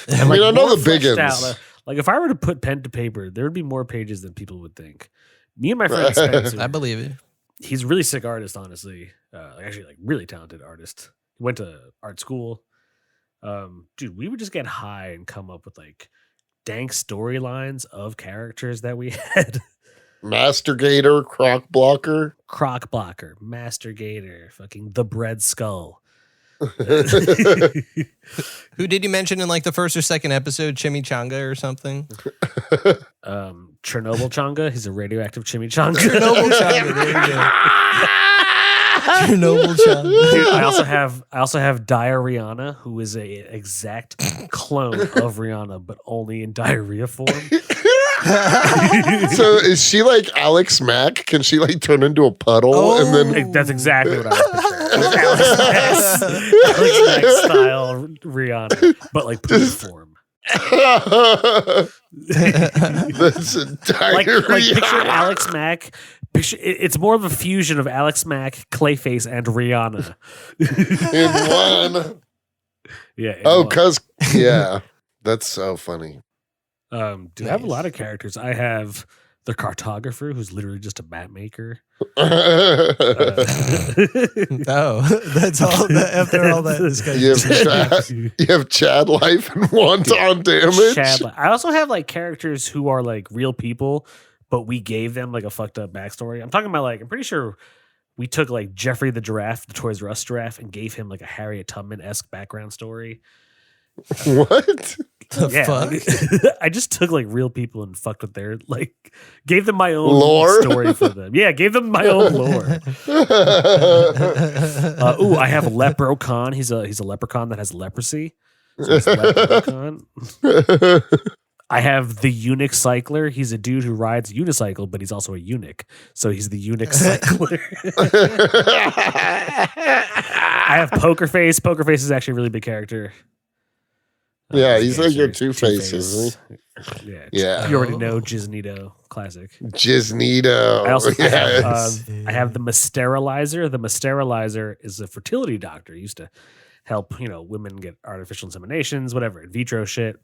I mean, I know the big ones. Like if I were to put pen to paper, there would be more pages than people would think. Me and my friend Spencer. I believe it. He's a really sick artist, honestly. Actually, like really talented artist. He went to art school. Dude, we would just get high and come up with like dank storylines of characters that we had. Master Gator, Croc Blocker, Master Gator, fucking the Bread Skull. Who did you mention in like the first or second episode? Chimichanga or something? Chernobyl Changa. He's a radioactive chimichanga. Chernobyl Changa. There you go. Chernobyl Changa. Dude, I also have Dire Rihanna, who is a exact clone of Rihanna, but only in diarrhea form. So is she like Alex Mack? Can she like turn into a puddle and then? That's exactly what I was picturing. Alex Mack style Rihanna, but like poop form. That's a like picture Alex Mack. It's more of a fusion of Alex Mack, Clayface, and Rihanna in one. Yeah. Cause that's so funny. Do I have a lot of characters? I have the cartographer, who's literally just a map maker. Oh, that's all. After all that discussion, You have Chad Life and Wonton Damage. I also have like characters who are like real people, but we gave them like a fucked up backstory. I'm talking about like, I'm pretty sure we took like Jeffrey the giraffe, the Toys R Us giraffe, and gave him like a Harriet Tubman-esque background story. What? the fuck? Like, I just took like real people and fucked with their like, gave them my own lore story for them. Yeah, gave them my own lore. I have Leprechaun. He's a leprechaun that has leprosy. So he's Leprechaun. I have the eunuch cycler. He's a dude who rides a unicycle, but he's also a eunuch. So he's the eunuch cycler. I have Poker Face. Poker Face is actually a really big character. Yeah, he's like your Two-Face, isn't he? Yeah. Yeah. You already know Jiznito. Classic. Jiznito. I also Yes. I have the Mysterilizer. The Mysterilizer is a fertility doctor. He used to help, women get artificial inseminations, whatever, in vitro shit.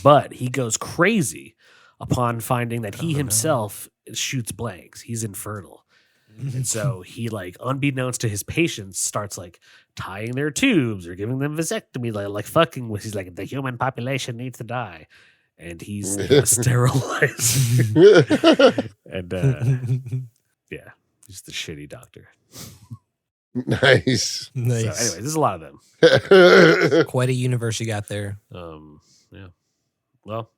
But he goes crazy upon finding that he himself shoots blanks. He's infertile. And so he, like, unbeknownst to his patients, starts like tying their tubes or giving them vasectomy, like fucking with. He's like, the human population needs to die, and he's sterilized. And yeah, he's the shitty doctor. Nice. So anyway, there's a lot of them. Quite a universe you got there. Yeah. Well,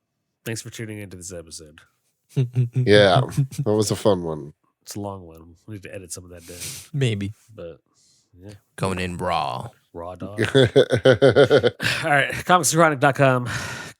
thanks for tuning into this episode. Yeah, that was a fun one. It's a long one. We need to edit some of that down. Maybe. But yeah. Going in raw. Raw dog. All right. ComicsChronic.com.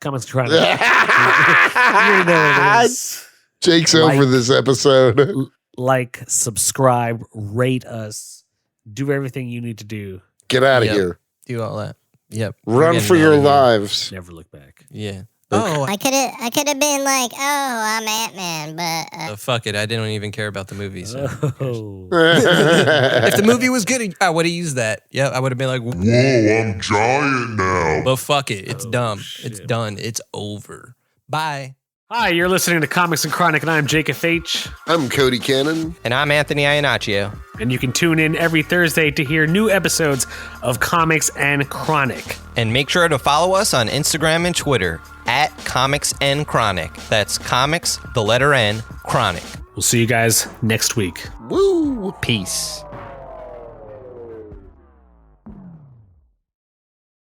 Comics Chronic. You already know what it is. Jake's over this episode. Like, subscribe, rate us, do everything you need to do. Get out of here. Do all that. Yep. Run for your lives. Never look back. Yeah. Oh, I could have been like, oh, I'm Ant-Man, but fuck it. I didn't even care about the movie. So. Oh. If the movie was good, I would have used that. Yeah, I would have been like, Whoa, I'm giant now. but fuck it. It's dumb. Shit. It's done. It's over. Bye. Hi, you're listening to Comics and Chronic, and I'm Jake F.H. I'm Cody Cannon. And I'm Anthony Iannaccio. And you can tune in every Thursday to hear new episodes of Comics and Chronic. And make sure to follow us on Instagram and Twitter at Comics and Chronic. That's Comics, the letter N, Chronic. We'll see you guys next week. Woo. Peace.